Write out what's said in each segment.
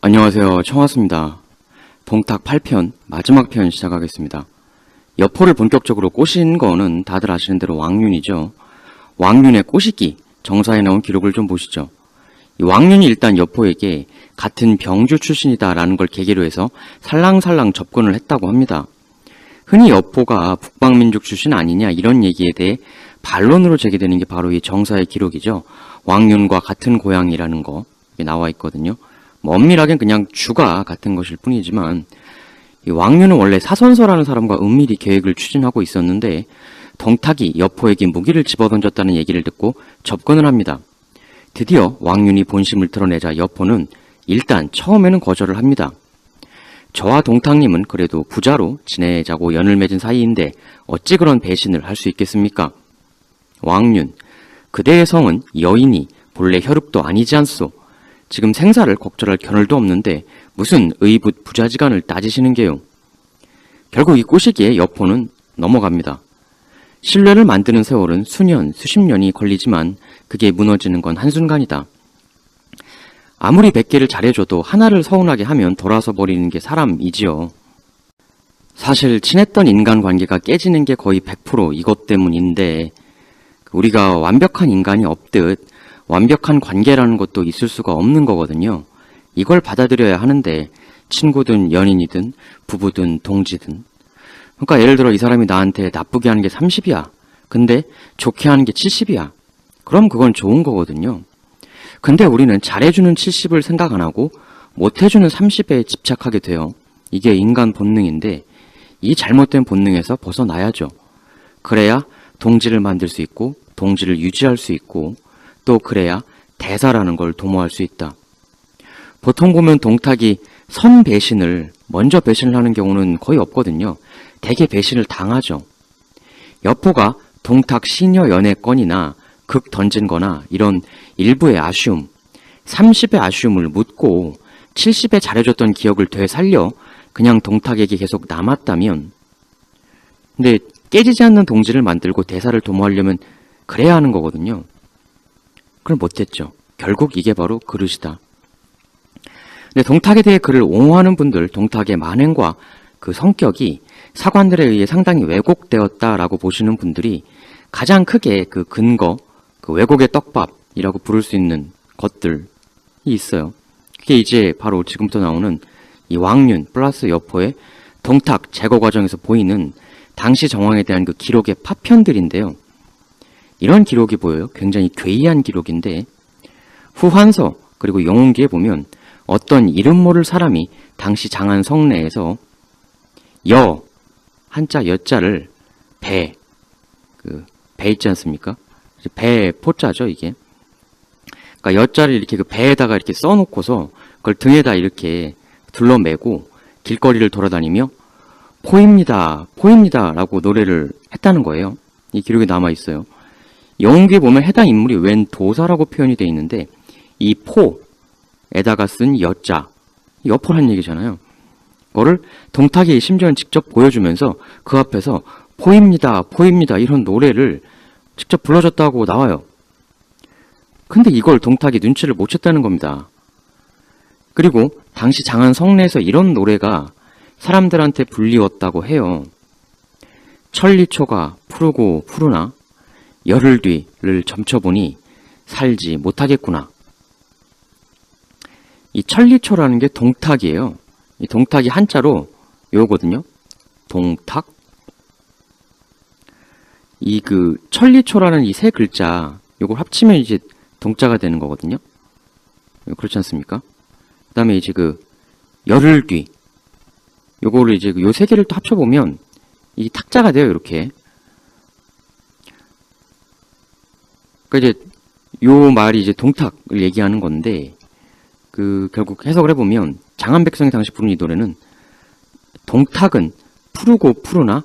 안녕하세요. 청하수입니다. 동탁 8편 마지막 편 시작하겠습니다. 여포를 본격적으로 꼬신 거는 다들 아시는 대로 왕륜이죠. 왕륜의 꼬시기, 정사에 나온 기록을 좀 보시죠. 이 왕륜이 일단 여포에게 같은 병주 출신이다라는 걸 계기로 해서 살랑살랑 접근을 했다고 합니다. 흔히 여포가 북방민족 출신 아니냐 이런 얘기에 대해 반론으로 제기되는 게 바로 이 정사의 기록이죠. 왕륜과 같은 고향이라는 거 나와 있거든요. 엄밀하게는 그냥 주가 같은 것일 뿐이지만 이 왕륜은 원래 사선서라는 사람과 은밀히 계획을 추진하고 있었는데 동탁이 여포에게 무기를 집어던졌다는 얘기를 듣고 접근을 합니다. 드디어 왕륜이 본심을 드러내자 여포는 일단 처음에는 거절을 합니다. 저와 동탁님은 그래도 부자로 지내자고 연을 맺은 사이인데 어찌 그런 배신을 할 수 있겠습니까? 왕륜, 그대의 성은 여인이 본래 혈육도 아니지 않소. 지금 생사를 걱정할 겨를도 없는데 무슨 의붓 부자지간을 따지시는 게요. 결국 이 꼬시기에 여포는 넘어갑니다. 신뢰를 만드는 세월은 수년, 수십 년이 걸리지만 그게 무너지는 건 한순간이다. 아무리 100개를 잘해줘도 하나를 서운하게 하면 돌아서 버리는 게 사람이지요. 사실 친했던 인간관계가 깨지는 게 거의 100% 이것 때문인데 우리가 완벽한 인간이 없듯 완벽한 관계라는 것도 있을 수가 없는 거거든요. 이걸 받아들여야 하는데 친구든 연인이든 부부든 동지든 그러니까 예를 들어 이 사람이 나한테 나쁘게 하는 게 30이야. 근데 좋게 하는 게 70이야. 그럼 그건 좋은 거거든요. 근데 우리는 잘해주는 70을 생각 안 하고 못해주는 30에 집착하게 돼요. 이게 인간 본능인데 이 잘못된 본능에서 벗어나야죠. 그래야 동지를 만들 수 있고 동지를 유지할 수 있고 또 그래야 대사라는 걸 도모할 수 있다. 보통 보면 동탁이 선 배신을 먼저 배신을 하는 경우는 거의 없거든요. 대개 배신을 당하죠. 여포가 동탁 시녀 연애 건이나 극 던진 거나 이런 일부의 아쉬움, 30의 아쉬움을 묻고 70에 잘해줬던 기억을 되살려 그냥 동탁에게 계속 남았다면 근데 깨지지 않는 동지를 만들고 대사를 도모하려면 그래야 하는 거거든요. 그걸 못했죠. 결국 이게 바로 그릇이다. 근데 동탁에 대해 그를 옹호하는 분들, 동탁의 만행과 그 성격이 사관들에 의해 상당히 왜곡되었다라고 보시는 분들이 가장 크게 그 근거, 그 왜곡의 떡밥이라고 부를 수 있는 것들이 있어요. 그게 이제 바로 지금부터 나오는 이 왕륜 플러스 여포의 동탁 제거 과정에서 보이는 당시 정황에 대한 그 기록의 파편들인데요. 이런 기록이 보여요. 굉장히 괴이한 기록인데 후한서 그리고 영웅기에 보면 어떤 이름 모를 사람이 당시 장안 성내에서 여, 한자 여자를 배, 배 있지 않습니까? 배 포자죠 이게. 그러니까 여자를 이렇게 그 배에다가 이렇게 써놓고서 그걸 등에다 이렇게 둘러매고 길거리를 돌아다니며 포입니다, 포입니다 라고 노래를 했다는 거예요. 이 기록이 남아있어요. 영웅기에 보면 해당 인물이 웬 도사라고 표현이 되어 있는데 이 포에다가 쓴 여자, 여포란 얘기잖아요. 그거를 동탁이 심지어는 직접 보여주면서 그 앞에서 포입니다, 포입니다 이런 노래를 직접 불러줬다고 나와요. 근데 이걸 동탁이 눈치를 못 챘다는 겁니다. 그리고 당시 장안 성내에서 이런 노래가 사람들한테 불리웠다고 해요. 천리초가 푸르고 푸르나 열흘 뒤를 점쳐보니 살지 못하겠구나. 이 천리초라는 게 동탁이에요. 이 동탁이 한자로 요거거든요. 동탁. 이 천리초라는 이 세 글자 요걸 합치면 이제 동자가 되는 거거든요. 그렇지 않습니까? 그 다음에 이제 열흘 뒤 요거를 이제 요 세 개를 또 합쳐보면 이 탁자가 돼요. 이렇게. 그러니까 이제 요 말이 이제 동탁을 얘기하는 건데 결국 해석을 해보면 장안 백성이 당시 부른 이 노래는 동탁은 푸르고 푸르나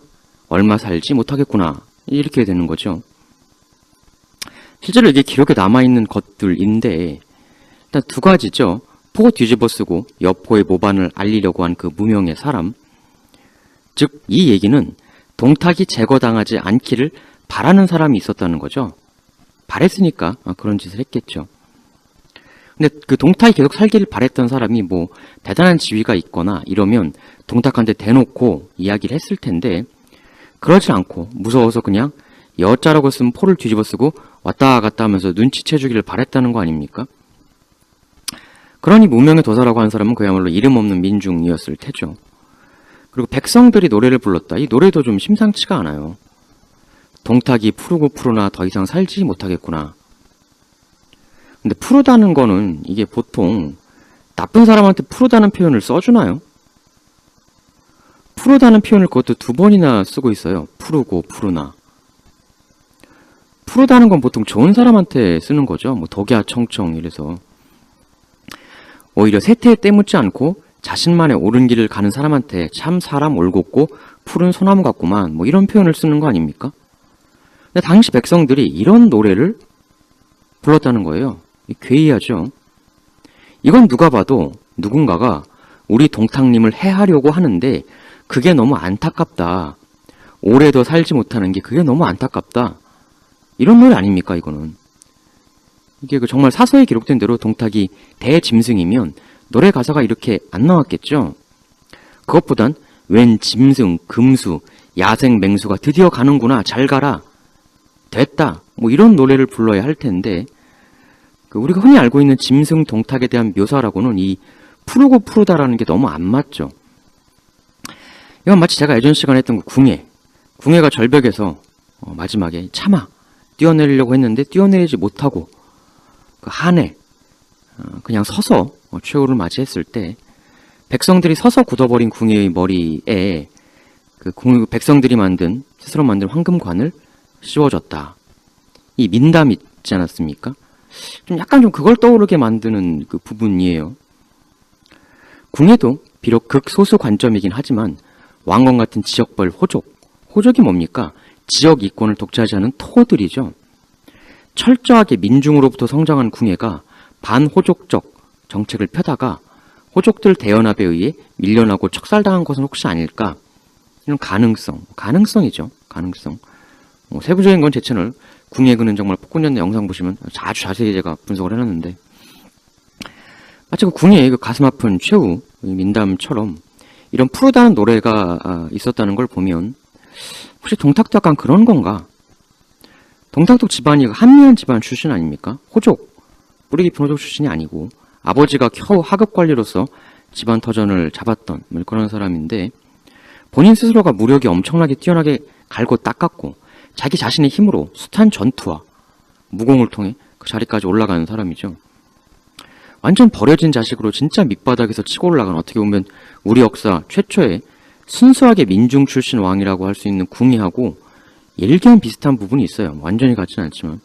얼마 살지 못하겠구나 이렇게 되는 거죠. 실제로 이게 기록에 남아있는 것들인데 일단 두 가지죠. 포 뒤집어 쓰고 여포의 모반을 알리려고 한 그 무명의 사람, 즉 이 얘기는 동탁이 제거당하지 않기를 바라는 사람이 있었다는 거죠. 바랬으니까 그런 짓을 했겠죠. 근데 그 동탁이 계속 살기를 바랬던 사람이 뭐 대단한 지위가 있거나 이러면 동탁한테 대놓고 이야기를 했을 텐데 그러지 않고 무서워서 그냥 여자라고 쓴 포를 뒤집어 쓰고 왔다 갔다 하면서 눈치채주기를 바랬다는 거 아닙니까? 그러니 무명의 도사라고 한 사람은 그야말로 이름 없는 민중이었을 테죠. 그리고 백성들이 노래를 불렀다. 이 노래도 좀 심상치가 않아요. 동탁이 푸르고 푸르나 더 이상 살지 못하겠구나. 근데 푸르다는 거는 이게 보통 나쁜 사람한테 푸르다는 표현을 써주나요? 푸르다는 표현을 그것도 2번이나 쓰고 있어요. 푸르고 푸르나. 푸르다는 건 보통 좋은 사람한테 쓰는 거죠. 뭐 덕야 청청 이래서. 오히려 세태에 때묻지 않고 자신만의 옳은 길을 가는 사람한테 참 사람 올곧고 푸른 소나무 같구만 뭐 이런 표현을 쓰는 거 아닙니까? 근데 당시 백성들이 이런 노래를 불렀다는 거예요. 괴이하죠. 이건 누가 봐도 누군가가 우리 동탁님을 해하려고 하는데 그게 너무 안타깝다. 오래 더 살지 못하는 게 그게 너무 안타깝다. 이런 노래 아닙니까 이거는. 이게 정말 사서에 기록된 대로 동탁이 대짐승이면 노래 가사가 이렇게 안 나왔겠죠. 그것보단 웬 짐승, 금수, 야생 맹수가 드디어 가는구나. 잘 가라. 됐다. 뭐 이런 노래를 불러야 할 텐데 우리가 흔히 알고 있는 짐승 동탁에 대한 묘사라고는 이 푸르고 푸르다라는 게 너무 안 맞죠. 이건 마치 제가 예전 시간에 했던 그 궁예가 절벽에서 마지막에 차마 뛰어내리려고 했는데 뛰어내리지 못하고 그 한해 그냥 서서 최후를 맞이했을 때 백성들이 서서 굳어버린 궁예의 머리에 백성들이 스스로 만든 황금관을 씌워줬다. 이 민담 있지 않았습니까? 좀 약간 좀 그걸 떠오르게 만드는 그 부분이에요. 궁예도 비록 극소수 관점이긴 하지만 왕건 같은 지역별 호족이 뭡니까? 지역 이권을 독차지하는 토들이죠. 철저하게 민중으로부터 성장한 궁예가 반호족적 정책을 펴다가 호족들 대연합에 의해 밀려나고 척살당한 것은 혹시 아닐까? 이런 가능성이죠. 가능성. 세부적인 건 제 채널 궁예그는 정말 폭군연대 영상 보시면 아주 자세히 제가 분석을 해놨는데 마치 그 궁예의 그 가슴 아픈 최후 민담처럼 이런 푸르다는 노래가 있었다는 걸 보면 혹시 동탁도 약간 그런 건가? 동탁도 집안이 한미한 집안 출신 아닙니까? 뿌리 깊은 호족 출신이 아니고 아버지가 겨우 하급관리로서 집안 터전을 잡았던 그런 사람인데 본인 스스로가 무력이 엄청나게 뛰어나게 갈고 닦았고 자기 자신의 힘으로 숱한 전투와 무공을 통해 그 자리까지 올라가는 사람이죠. 완전 버려진 자식으로 진짜 밑바닥에서 치고 올라간 어떻게 보면 우리 역사 최초의 순수하게 민중 출신 왕이라고 할 수 있는 궁예하고 일견 비슷한 부분이 있어요. 완전히 같지는 않지만.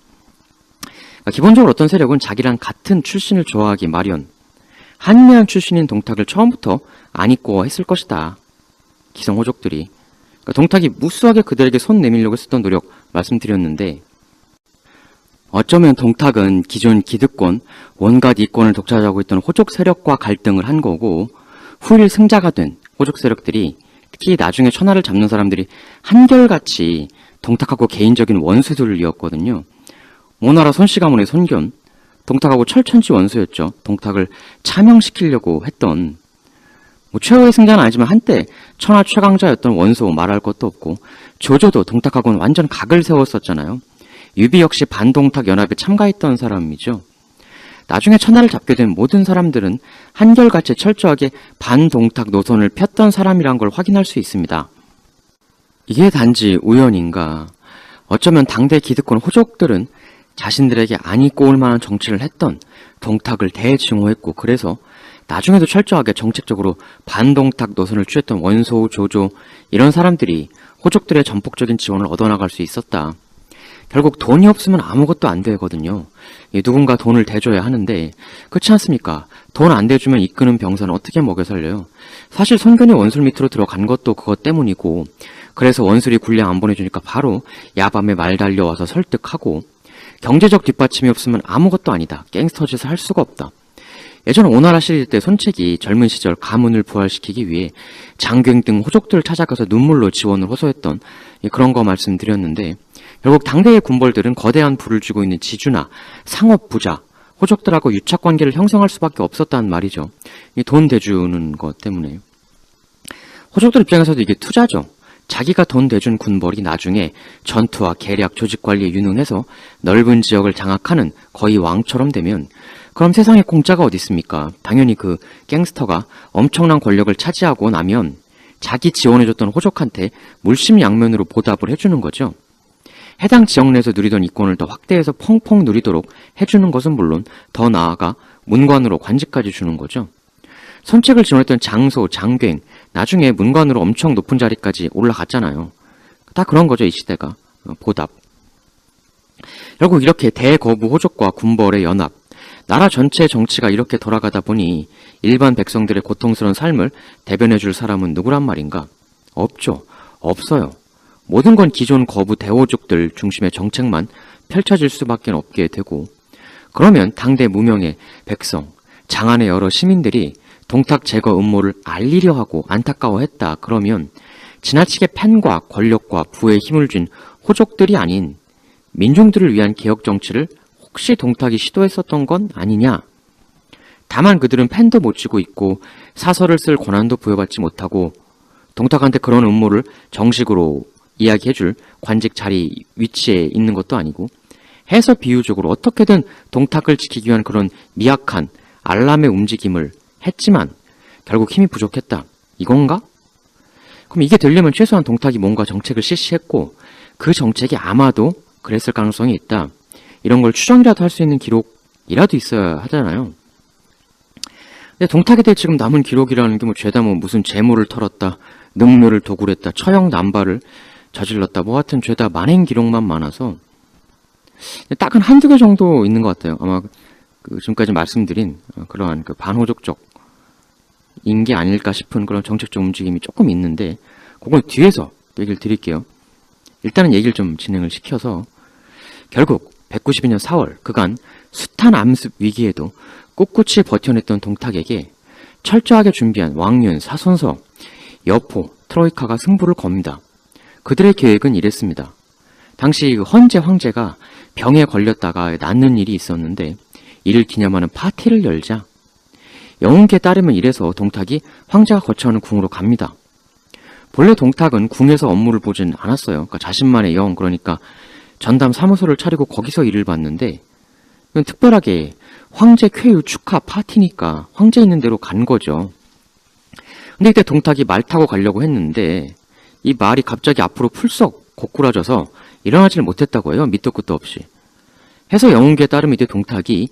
기본적으로 어떤 세력은 자기랑 같은 출신을 좋아하기 마련. 한미한 출신인 동탁을 처음부터 안 잊고 했을 것이다. 기성호족들이. 동탁이 무수하게 그들에게 손 내밀려고 했었던 노력 말씀드렸는데 어쩌면 동탁은 기존 기득권, 온갖 이권을 독차지하고 있던 호족 세력과 갈등을 한 거고 후일 승자가 된 호족 세력들이 특히 나중에 천하를 잡는 사람들이 한결같이 동탁하고 개인적인 원수들이었거든요. 오나라 손씨 가문의 손견, 동탁하고 철천지 원수였죠. 동탁을 차명시키려고 했던 최후의 승자는 아니지만 한때 천하 최강자였던 원소 말할 것도 없고 조조도 동탁하고는 완전 각을 세웠었잖아요. 유비 역시 반동탁 연합에 참가했던 사람이죠. 나중에 천하를 잡게 된 모든 사람들은 한결같이 철저하게 반동탁 노선을 폈던 사람이란 걸 확인할 수 있습니다. 이게 단지 우연인가? 어쩌면 당대 기득권 호족들은 자신들에게 안 잊고 올 만한 정치를 했던 동탁을 대증오했고 그래서 나중에도 철저하게 정책적으로 반동탁 노선을 취했던 원소, 조조 이런 사람들이 호족들의 전폭적인 지원을 얻어나갈 수 있었다. 결국 돈이 없으면 아무것도 안 되거든요. 누군가 돈을 대줘야 하는데 그렇지 않습니까? 돈 안 대주면 이끄는 병사는 어떻게 먹여 살려요? 사실 손견이 원술 밑으로 들어간 것도 그것 때문이고 그래서 원술이 군량 안 보내주니까 바로 야밤에 말 달려와서 설득하고 경제적 뒷받침이 없으면 아무것도 아니다. 갱스터 짓을 할 수가 없다. 예전 오나라 시리즈 때 손책이 젊은 시절 가문을 부활시키기 위해 장경 등 호족들을 찾아가서 눈물로 지원을 호소했던 그런 거 말씀드렸는데 결국 당대의 군벌들은 거대한 부를 쥐고 있는 지주나 상업 부자, 호족들하고 유착관계를 형성할 수밖에 없었단 말이죠. 이 돈 대주는 것 때문에. 호족들 입장에서도 이게 투자죠. 자기가 돈 대준 군벌이 나중에 전투와 계략, 조직관리에 유능해서 넓은 지역을 장악하는 거의 왕처럼 되면 그럼 세상에 공짜가 어디 있습니까? 당연히 그 갱스터가 엄청난 권력을 차지하고 나면 자기 지원해줬던 호족한테 물심양면으로 보답을 해주는 거죠. 해당 지역 내에서 누리던 이권을 더 확대해서 펑펑 누리도록 해주는 것은 물론 더 나아가 문관으로 관직까지 주는 거죠. 선책을 지원했던 장소, 장괴, 나중에 문관으로 엄청 높은 자리까지 올라갔잖아요. 다 그런 거죠, 이 시대가. 보답. 결국 이렇게 대거부 호족과 군벌의 연합, 나라 전체의 정치가 이렇게 돌아가다 보니 일반 백성들의 고통스러운 삶을 대변해줄 사람은 누구란 말인가? 없죠. 없어요. 모든 건 기존 거부 대호족들 중심의 정책만 펼쳐질 수밖에 없게 되고, 그러면 당대 무명의 백성, 장안의 여러 시민들이 동탁 제거 음모를 알리려 하고 안타까워했다. 그러면 지나치게 팬과 권력과 부에 힘을 쥔 호족들이 아닌 민중들을 위한 개혁 정치를 혹시 동탁이 시도했었던 건 아니냐? 다만 그들은 펜도 못 쥐고 있고 사설을 쓸 권한도 부여받지 못하고 동탁한테 그런 음모를 정식으로 이야기해줄 관직 자리 위치에 있는 것도 아니고 해서 비유적으로 어떻게든 동탁을 지키기 위한 그런 미약한 알람의 움직임을 했지만 결국 힘이 부족했다. 이건가? 그럼 이게 되려면 최소한 동탁이 뭔가 정책을 실시했고 그 정책이 아마도 그랬을 가능성이 있다. 이런 걸 추정이라도 할 수 있는 기록이라도 있어야 하잖아요. 근데 동탁에 대해 지금 남은 기록이라는 게 뭐 죄다 뭐 무슨 재물을 털었다, 능묘를 도굴했다, 처형 남발을 저질렀다, 뭐 하여튼 죄다 만행 기록만 많아서 딱은 한두 개 정도 있는 것 같아요. 아마 그 지금까지 말씀드린 그러한 그 반호족적인 게 아닐까 싶은 그런 정책적 움직임이 조금 있는데 그건 뒤에서 얘기를 드릴게요. 일단은 얘기를 좀 진행을 시켜서 결국 192년 4월 그간 숱한 암습 위기에도 꿋꿋이 버텨냈던 동탁에게 철저하게 준비한 왕윤, 사손서, 여포, 트로이카가 승부를 겁니다. 그들의 계획은 이랬습니다. 당시 헌제 황제가 병에 걸렸다가 낫는 일이 있었는데 이를 기념하는 파티를 열자 영웅께 따르면 이래서 동탁이 황제가 거처하는 궁으로 갑니다. 본래 동탁은 궁에서 업무를 보진 않았어요. 그러니까 자신만의 영, 그러니까 전담 사무소를 차리고 거기서 일을 봤는데 특별하게 황제 쾌유 축하 파티니까 황제 있는 대로 간 거죠. 근데 이때 동탁이 말 타고 가려고 했는데 이 말이 갑자기 앞으로 풀썩 고꾸라져서 일어나지를 못했다고 해요. 밑도 끝도 없이. 해서 영웅기에 따르면 이때 동탁이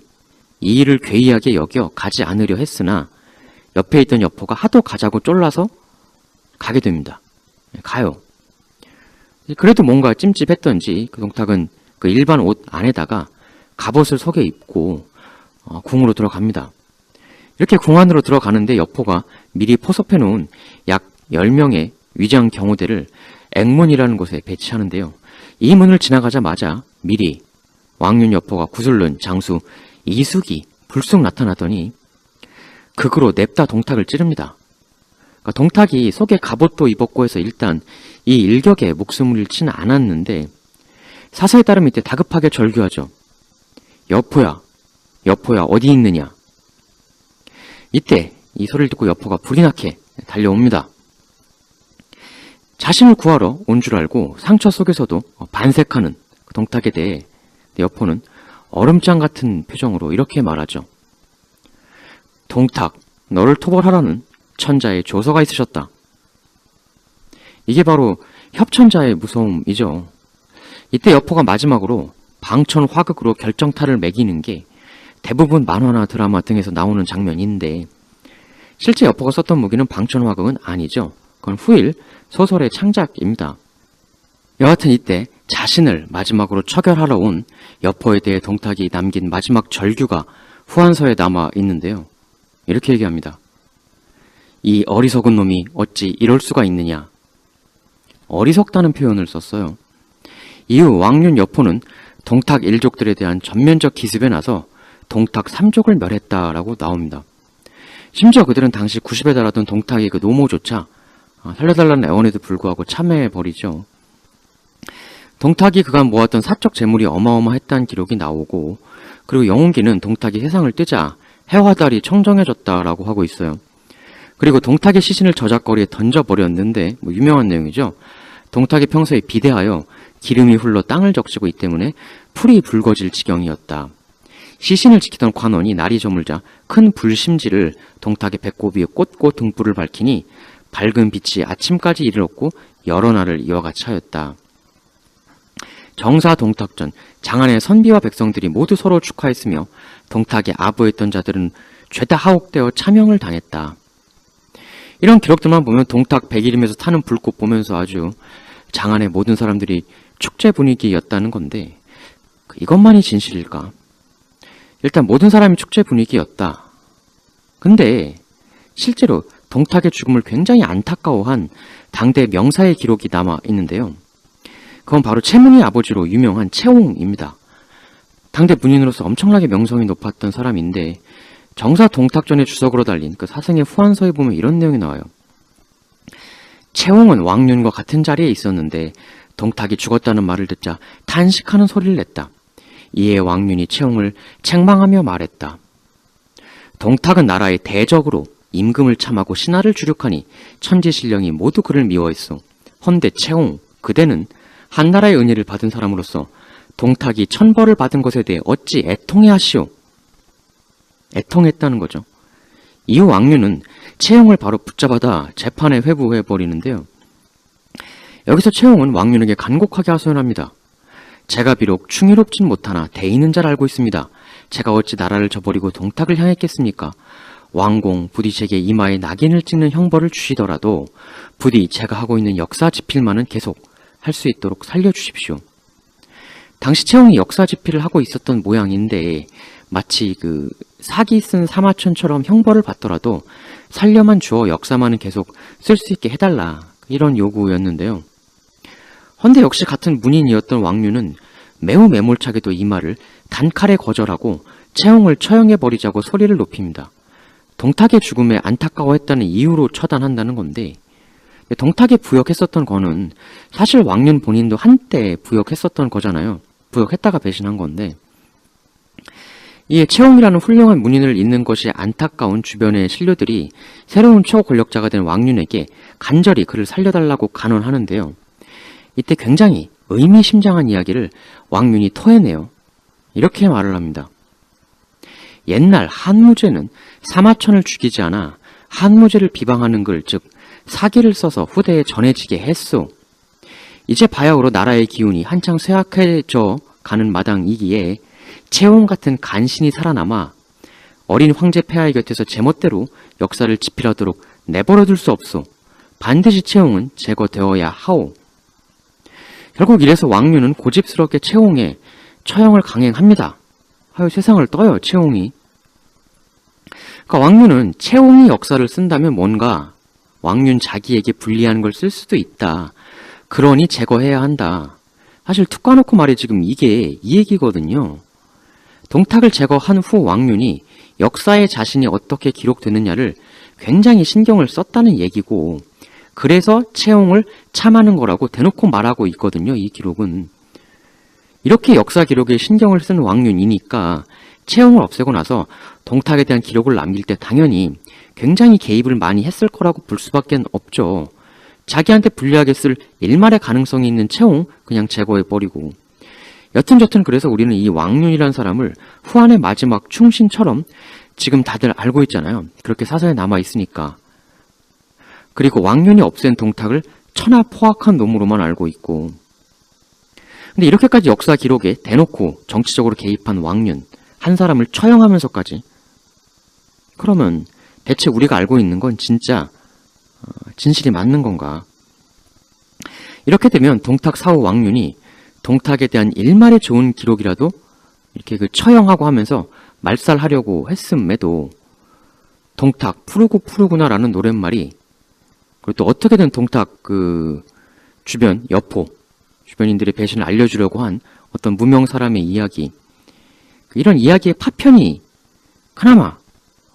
이 일을 괴이하게 여겨 가지 않으려 했으나 옆에 있던 여포가 하도 가자고 쫄라서 가게 됩니다. 가요. 그래도 뭔가 찜찜했던지 그 동탁은 그 일반 옷 안에다가 갑옷을 속에 입고 궁으로 들어갑니다. 이렇게 궁 안으로 들어가는데 여포가 미리 포섭해 놓은 약 10명의 위장 경호대를 앵문이라는 곳에 배치하는데요. 이 문을 지나가자마자 미리 왕윤 여포가 구슬른 장수 이숙이 불쑥 나타나더니 극으로 냅다 동탁을 찌릅니다. 그러니까 동탁이 속에 갑옷도 입었고 해서 일단 이 일격에 목숨을 잃지는 않았는데 사서에 따르면 이때 다급하게 절규하죠. 여포야, 여포야 어디 있느냐. 이때 이 소리를 듣고 여포가 불이 나게 달려옵니다. 자신을 구하러 온 줄 알고 상처 속에서도 반색하는 동탁에 대해 여포는 얼음장 같은 표정으로 이렇게 말하죠. 동탁, 너를 토벌하라는 천자의 조서가 있으셨다. 이게 바로 협천자의 무서움이죠. 이때 여포가 마지막으로 방천화극으로 결정타를 매기는 게 대부분 만화나 드라마 등에서 나오는 장면인데 실제 여포가 썼던 무기는 방천화극은 아니죠. 그건 후일 소설의 창작입니다. 여하튼 이때 자신을 마지막으로 처결하러 온 여포에 대해 동탁이 남긴 마지막 절규가 후한서에 남아 있는데요. 이렇게 얘기합니다. 이 어리석은 놈이 어찌 이럴 수가 있느냐. 어리석다는 표현을 썼어요. 이후 왕윤 여포는 동탁 일족들에 대한 전면적 기습에 나서 동탁 3족을 멸했다라고 나옵니다. 심지어 그들은 당시 90에 달하던 동탁의 그 노모조차 살려달라는 애원에도 불구하고 참여해버리죠. 동탁이 그간 모았던 사적 재물이 어마어마했다는 기록이 나오고 그리고 영웅기는 동탁이 세상을 뜨자 해와 달이 청정해졌다라고 하고 있어요. 그리고 동탁의 시신을 저작거리에 던져버렸는데 유명한 내용이죠. 동탁이 평소에 비대하여 기름이 흘러 땅을 적시고 있기 때문에 풀이 붉어질 지경이었다. 시신을 지키던 관원이 날이 저물자 큰 불심지를 동탁의 배꼽 위에 꽂고 등불을 밝히니 밝은 빛이 아침까지 이르렀고 여러 날을 이와같이 하였다. 정사 동탁전, 장안의 선비와 백성들이 모두 서로 축하했으며 동탁에 아부했던 자들은 죄다 하옥되어 차명을 당했다. 이런 기록들만 보면 동탁 백일임에서 타는 불꽃 보면서 아주 장안의 모든 사람들이 축제 분위기였다는 건데 이것만이 진실일까? 일단 모든 사람이 축제 분위기였다. 근데 실제로 동탁의 죽음을 굉장히 안타까워한 당대 명사의 기록이 남아 있는데요. 그건 바로 채문의 아버지로 유명한 채옹입니다. 당대 문인으로서 엄청나게 명성이 높았던 사람인데 정사 동탁전의 주석으로 달린 그 사생의 후한서에 보면 이런 내용이 나와요. 채옹은 왕륜과 같은 자리에 있었는데 동탁이 죽었다는 말을 듣자 탄식하는 소리를 냈다. 이에 왕륜이 채옹을 책망하며 말했다. 동탁은 나라의 대적으로 임금을 참하고 신하를 주륙하니 천지신령이 모두 그를 미워했소. 헌데 채옹, 그대는 한나라의 은혜를 받은 사람으로서 동탁이 천벌을 받은 것에 대해 어찌 애통해 하시오? 애통했다는 거죠. 이후 왕륜은 채용을 바로 붙잡아다 재판에 회부해버리는데요. 여기서 채용은 왕륜에게 간곡하게 하소연합니다. 제가 비록 충의롭진 못하나 대의는 잘 알고 있습니다. 제가 어찌 나라를 저버리고 동탁을 향했겠습니까? 왕공 부디 제게 이마에 낙인을 찍는 형벌을 주시더라도 부디 제가 하고 있는 역사 집필만은 계속 할 수 있도록 살려주십시오. 당시 채용이 역사 집필을 하고 있었던 모양인데 마치 그 사기 쓴 사마천처럼 형벌을 받더라도 살려만 주어 역사만은 계속 쓸 수 있게 해달라, 이런 요구였는데요. 헌데 역시 같은 문인이었던 왕륜은 매우 매몰차게도 이 말을 단칼에 거절하고 채용을 처형해버리자고 소리를 높입니다. 동탁의 죽음에 안타까워했다는 이유로 처단한다는 건데 동탁에 부역했었던 거는 사실 왕륜 본인도 한때 부역했었던 거잖아요. 부역했다가 배신한 건데 이에 채용이라는 훌륭한 문인을 잇는 것이 안타까운 주변의 신료들이 새로운 초권력자가 된 왕륜에게 간절히 그를 살려달라고 간언하는데요. 이때 굉장히 의미심장한 이야기를 왕륜이 토해내요. 이렇게 말을 합니다. 옛날 한무제는 사마천을 죽이지 않아 한무제를 비방하는 글, 즉 사기를 써서 후대에 전해지게 했소. 이제 바야흐로 나라의 기운이 한창 쇠약해져 가는 마당이기에 채옹 같은 간신이 살아남아 어린 황제 폐하의 곁에서 제멋대로 역사를 집필하도록 내버려둘 수 없소. 반드시 채옹은 제거되어야 하오. 결국 이래서 왕륜은 고집스럽게 채옹에 처형을 강행합니다. 하여 세상을 떠요, 채옹이. 그러니까 왕륜은 채옹이 역사를 쓴다면 뭔가 왕륜 자기에게 불리한 걸 쓸 수도 있다. 그러니 제거해야 한다. 사실 툭 까놓고 말해 지금 이게 이 얘기거든요. 동탁을 제거한 후 왕륜이 역사에 자신이 어떻게 기록되느냐를 굉장히 신경을 썼다는 얘기고 그래서 채용을 참하는 거라고 대놓고 말하고 있거든요. 이 기록은. 이렇게 역사 기록에 신경을 쓴 왕륜이니까 채용을 없애고 나서 동탁에 대한 기록을 남길 때 당연히 굉장히 개입을 많이 했을 거라고 볼 수밖에 없죠. 자기한테 불리하게 쓸 일말의 가능성이 있는 채용 그냥 제거해버리고. 여튼저튼 그래서 우리는 이 왕륜이라는 사람을 후한의 마지막 충신처럼 지금 다들 알고 있잖아요. 그렇게 사서에 남아있으니까. 그리고 왕륜이 없앤 동탁을 천하 포악한 놈으로만 알고 있고. 근데 이렇게까지 역사 기록에 대놓고 정치적으로 개입한 왕륜 한 사람을 처형하면서까지, 그러면 대체 우리가 알고 있는 건 진짜 진실이 맞는 건가? 이렇게 되면 동탁 사후 왕륜이 동탁에 대한 일말의 좋은 기록이라도 이렇게 그 처형하고 하면서 말살하려고 했음에도 동탁 푸르구나라는 노랫말이, 그리고 또 어떻게든 동탁 그 주변 여포 주변인들의 배신을 알려주려고 한 어떤 무명 사람의 이야기, 이런 이야기의 파편이 그나마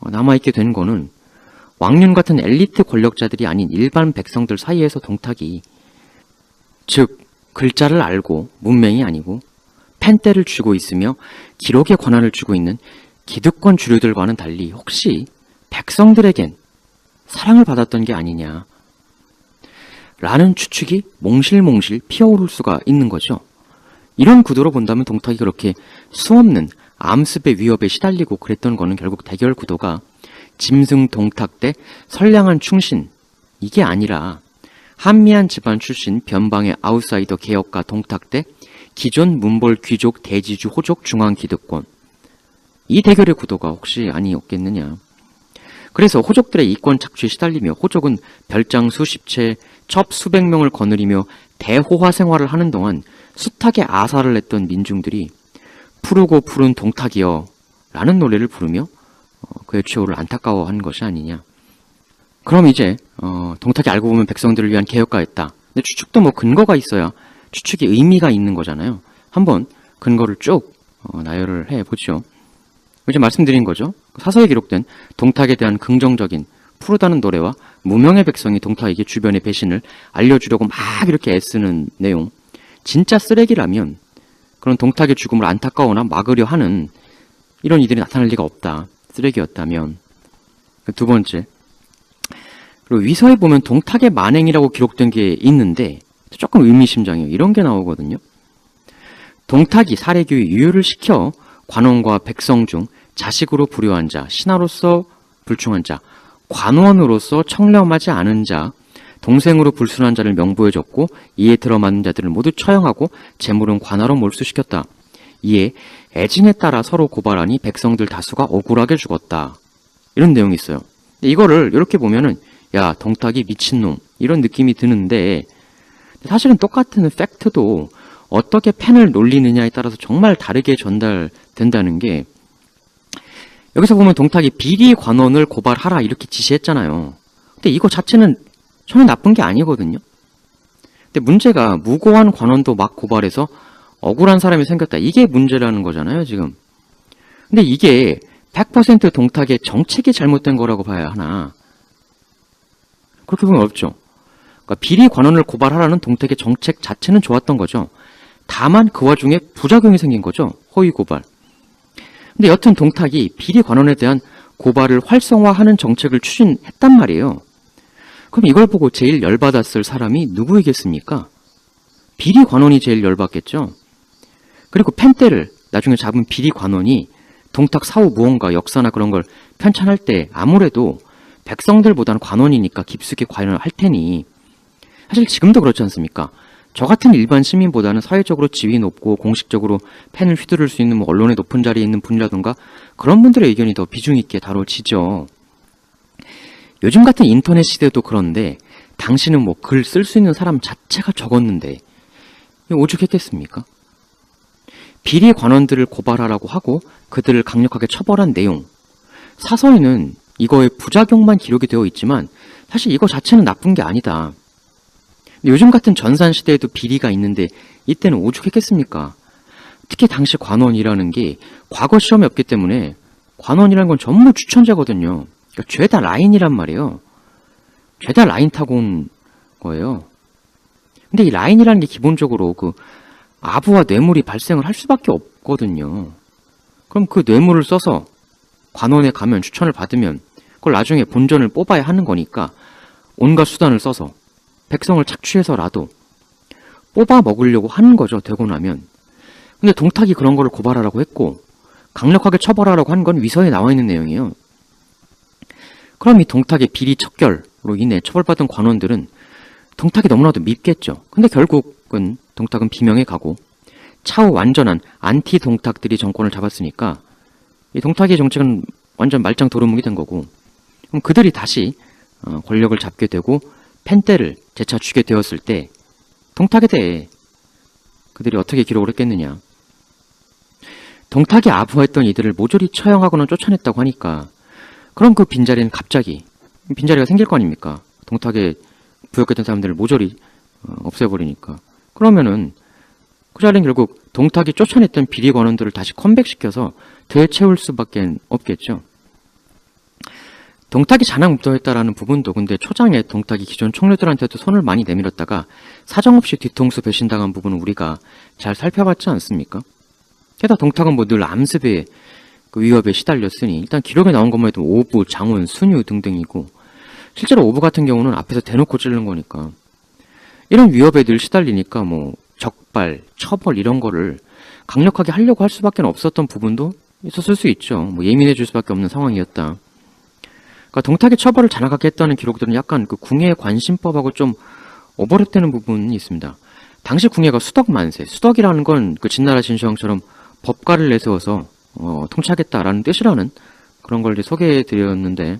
남아있게 된 거는 왕륜 같은 엘리트 권력자들이 아닌 일반 백성들 사이에서 동탁이, 즉 글자를 알고 문맹이 아니고 펜대를 쥐고 있으며 기록의 권한을 쥐고 있는 기득권 주류들과는 달리 혹시 백성들에겐 사랑을 받았던 게 아니냐 라는 추측이 몽실몽실 피어오를 수가 있는 거죠. 이런 구도로 본다면 동탁이 그렇게 수없는 암습의 위협에 시달리고 그랬던 거는 결국 대결 구도가 짐승 동탁 대 선량한 충신 이게 아니라 한미한 집안 출신 변방의 아웃사이더 개혁가 동탁 대 기존 문벌 귀족 대지주 호족 중앙 기득권 이 대결의 구도가 혹시 아니었겠느냐. 그래서 호족들의 이권 착취에 시달리며 호족은 별장 수십 채, 첩 수백 명을 거느리며 대호화 생활을 하는 동안 숱하게 아사를 냈던 민중들이 푸르고 푸른 동탁이여 라는 노래를 부르며 그의 최후를 안타까워한 것이 아니냐. 그럼 이제 동탁이 알고 보면 백성들을 위한 개혁가였다. 근데 추측도 뭐 근거가 있어야 추측이 의미가 있는 거잖아요. 한번 근거를 쭉 나열을 해보죠. 이제 말씀드린 거죠. 사서에 기록된 동탁에 대한 긍정적인 푸르다는 노래와 무명의 백성이 동탁에게 주변의 배신을 알려주려고 막 이렇게 애쓰는 내용. 진짜 쓰레기라면 그런 동탁의 죽음을 안타까워나 막으려 하는 이런 이들이 나타날 리가 없다. 쓰레기였다면. 두 번째. 그리고 위서에 보면 동탁의 만행이라고 기록된 게 있는데 조금 의미심장해요. 이런 게 나오거든요. 동탁이 사례교의 유효를 시켜 관원과 백성 중 자식으로 불효한 자, 신하로서 불충한 자, 관원으로서 청렴하지 않은 자, 동생으로 불순한 자를 명부해줬고 이에 들어맞는 자들을 모두 처형하고 재물은 관하로 몰수시켰다. 이에 애증에 따라 서로 고발하니 백성들 다수가 억울하게 죽었다. 이런 내용이 있어요. 이거를 이렇게 보면은 야 동탁이 미친놈 이런 느낌이 드는데 사실은 똑같은 팩트도 어떻게 펜을 놀리느냐에 따라서 정말 다르게 전달된다는 게 여기서 보면 동탁이 비리 관원을 고발하라 이렇게 지시했잖아요. 근데 이거 자체는 전혀 나쁜 게 아니거든요. 근데 문제가 무고한 관원도 막 고발해서 억울한 사람이 생겼다. 이게 문제라는 거잖아요, 지금. 근데 이게 100% 동탁의 정책이 잘못된 거라고 봐야 하나. 그렇게 보면 어렵죠. 그러니까 비리 관원을 고발하라는 동탁의 정책 자체는 좋았던 거죠. 다만 그 와중에 부작용이 생긴 거죠. 허위 고발. 근데 여튼 동탁이 비리 관원에 대한 고발을 활성화하는 정책을 추진했단 말이에요. 그럼 이걸 보고 제일 열받았을 사람이 누구이겠습니까? 비리 관원이 제일 열받겠죠. 그리고 펜대를 나중에 잡은 비리 관원이 동탁 사후 무언가 역사나 그런 걸 편찬할 때 아무래도 백성들보다는 관원이니까 깊숙이 관여를 할 테니 사실 지금도 그렇지 않습니까? 저 같은 일반 시민보다는 사회적으로 지위 높고 공식적으로 펜을 휘두를 수 있는 뭐 언론의 높은 자리에 있는 분이라든가 그런 분들의 의견이 더 비중 있게 다뤄지죠. 요즘 같은 인터넷 시대도 그런데 당신은 뭐 글 쓸 수 있는 사람 자체가 적었는데 오죽했겠습니까? 비리 관원들을 고발하라고 하고 그들을 강력하게 처벌한 내용. 사서에는 이거의 부작용만 기록이 되어 있지만 사실 이거 자체는 나쁜 게 아니다. 요즘 같은 전산 시대에도 비리가 있는데 이때는 오죽했겠습니까? 특히 당시 관원이라는 게 과거 시험이 없기 때문에 관원이라는 건 전부 추천자거든요. 그러니까 죄다 라인이란 말이에요. 죄다 라인 타고 온 거예요. 근데 이 라인이라는 게 기본적으로 그 아부와 뇌물이 발생을 할 수밖에 없거든요. 그럼 그 뇌물을 써서 관원에 가면 추천을 받으면 그걸 나중에 본전을 뽑아야 하는 거니까 온갖 수단을 써서 백성을 착취해서라도 뽑아 먹으려고 하는 거죠. 되고 나면. 근데 동탁이 그런 거를 고발하라고 했고 강력하게 처벌하라고 한 건 위서에 나와 있는 내용이에요. 그럼 이 동탁의 비리 척결로 인해 처벌받은 관원들은 동탁이 너무나도 밉겠죠. 근데 결국은 동탁은 비명에 가고 차후 완전한 안티 동탁들이 정권을 잡았으니까 이 동탁의 정책은 완전 말짱 도루묵이 된 거고 그럼 그들이 다시 권력을 잡게 되고 펜대를 재차 쥐게 되었을 때 동탁에 대해 그들이 어떻게 기록을 했겠느냐. 동탁이 아부했던 이들을 모조리 처형하고는 쫓아냈다고 하니까 그럼 그 빈자리는 갑자기 빈자리가 생길 거 아닙니까? 동탁에 부역했던 사람들을 모조리 없애버리니까. 그러면은 그 자리는 결국 동탁이 쫓아냈던 비리 관원들을 다시 컴백시켜서 되채울 수밖에 없겠죠. 동탁이 자랑무도했다라는 부분도 근데 초장에 동탁이 기존 총리들한테도 손을 많이 내밀었다가 사정없이 뒤통수 배신당한 부분은 우리가 잘 살펴봤지 않습니까? 게다가 동탁은 뭐 늘 암습에 그 위협에 시달렸으니 일단 기록에 나온 것만 해도 오부, 장훈, 순유 등등이고 실제로 오부 같은 경우는 앞에서 대놓고 찌르는 거니까 이런 위협에 늘 시달리니까 뭐 적발, 처벌 이런 거를 강력하게 하려고 할 수밖에 없었던 부분도 있었을 수 있죠. 뭐 예민해질 수밖에 없는 상황이었다. 그러니까 동탁의 처벌을 잔악하게 했다는 기록들은 약간 그 궁예 관심법하고 좀 오버랩되는 부분이 있습니다. 당시 궁예가 수덕만세, 수덕이라는 건 그 진나라 진시황처럼 법가를 내세워서 통치하겠다라는 뜻이라는 그런 걸 이제 소개해드렸는데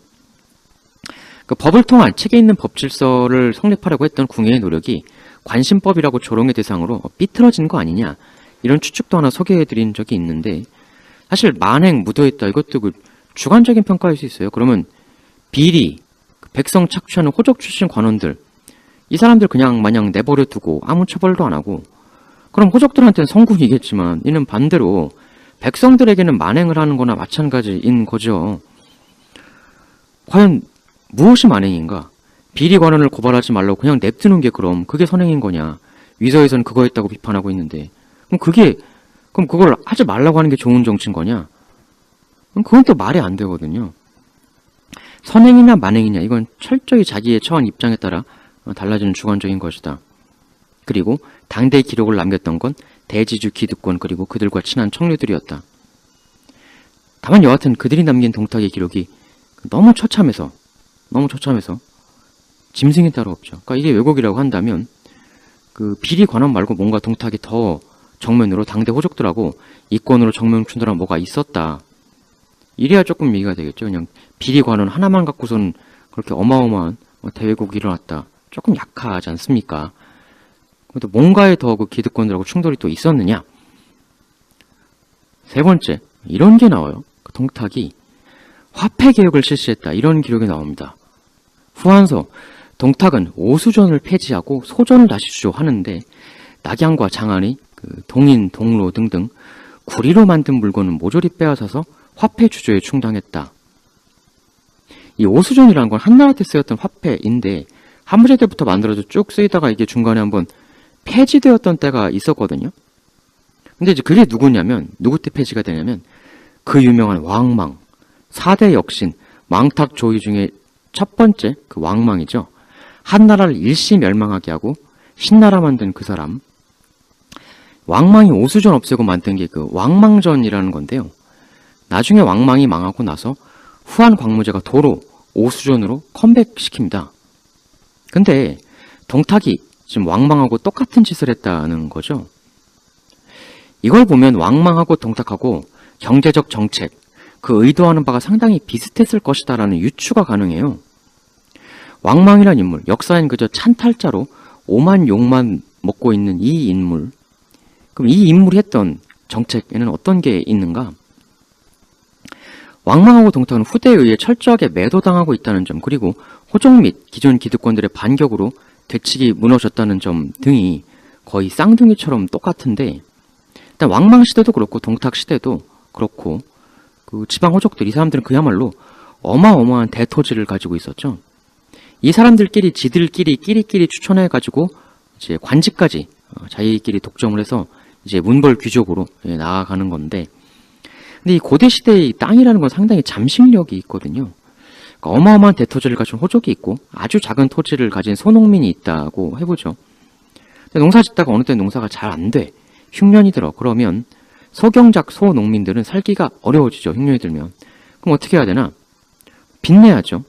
그 법을 통한 책에 있는 법질서를 성립하려고 했던 궁예의 노력이 관심법이라고 조롱의 대상으로 삐뚤어진 거 아니냐 이런 추측도 하나 소개해드린 적이 있는데 사실 만행 묻어있다 이것도 그 주관적인 평가일 수 있어요. 그러면 비리, 백성 착취하는 호족 출신 관원들 이 사람들 그냥 마냥 내버려 두고 아무 처벌도 안 하고 그럼 호족들한테는 성군이겠지만 이는 반대로 백성들에게는 만행을 하는 거나 마찬가지인 거죠. 과연 무엇이 만행인가? 비리 관원을 고발하지 말라고 그냥 냅두는 게 그럼 그게 선행인 거냐? 위서에서는 그거 했다고 비판하고 있는데 그럼 그걸 하지 말라고 하는 게 좋은 정치인 거냐? 그럼 그건 또 말이 안 되거든요. 선행이냐 만행이냐 이건 철저히 자기의 처한 입장에 따라 달라지는 주관적인 것이다. 그리고 당대의 기록을 남겼던 건 대지주 기득권 그리고 그들과 친한 청류들이었다. 다만 여하튼 그들이 남긴 동탁의 기록이 너무 처참해서 짐승이 따로 없죠. 그러니까 이게 왜곡이라고 한다면 그 비리 관원 말고 뭔가 동탁이 더 정면으로 당대 호족들하고 이권으로 정면 충돌한 뭐가 있었다. 이래야 조금 얘기가 되겠죠. 그냥 비리 관원 하나만 갖고선 그렇게 어마어마한 대왜곡이 일어났다. 조금 약하지 않습니까? 또 뭔가에 더 그 기득권들하고 충돌이 또 있었느냐? 세 번째, 이런 게 나와요. 그 동탁이 화폐 개혁을 실시했다. 이런 기록이 나옵니다. 후한서, 동탁은 오수전을 폐지하고 소전을 다시 주조하는데 낙양과 장안의 그 동인, 동로 등등 구리로 만든 물건은 모조리 빼앗아서 화폐 주조에 충당했다. 이 오수전이라는 건 한나라 때 쓰였던 화폐인데 한무제 때부터 만들어져 쭉 쓰이다가 이게 중간에 한번 폐지되었던 때가 있었거든요. 근데 이제 그게 누구냐면 누구 때 폐지가 되냐면 그 유명한 왕망, 4대 역신, 망탁 조이 중에 첫 번째 그 왕망이죠. 한나라를 일시 멸망하게 하고 신나라 만든 그 사람. 왕망이 오수전 없애고 만든 게 그 왕망전이라는 건데요. 나중에 왕망이 망하고 나서 후한 광무제가 도로 오수전으로 컴백시킵니다. 근데 동탁이 지금 왕망하고 똑같은 짓을 했다는 거죠. 이걸 보면 왕망하고 동탁하고 경제적 정책, 그 의도하는 바가 상당히 비슷했을 것이다 라는 유추가 가능해요. 왕망이란 인물, 역사엔 그저 찬탈자로 오만 욕만 먹고 있는 이 인물. 그럼 이 인물이 했던 정책에는 어떤 게 있는가? 왕망하고 동탁은 후대에 의해 철저하게 매도당하고 있다는 점, 그리고 호족 및 기존 기득권들의 반격으로 대칙이 무너졌다는 점 등이 거의 쌍둥이처럼 똑같은데, 일단 왕망 시대도 그렇고 동탁 시대도 그렇고 그 지방 호족들, 이 사람들은 그야말로 어마어마한 대토지를 가지고 있었죠. 이 사람들끼리 지들끼리 끼리끼리 추천해가지고 이제 관직까지 자기끼리 독점을 해서 이제 문벌 귀족으로 나아가는 건데, 근데 이 고대 시대의 땅이라는 건 상당히 잠식력이 있거든요. 그러니까 어마어마한 대토지를 가진 호족이 있고 아주 작은 토지를 가진 소농민이 있다고 해보죠. 근데 농사 짓다가 어느 때 농사가 잘 안 돼. 흉년이 들어. 그러면 소경작 소농민들은 살기가 어려워지죠. 흉년이 들면. 그럼 어떻게 해야 되나? 빚내야죠.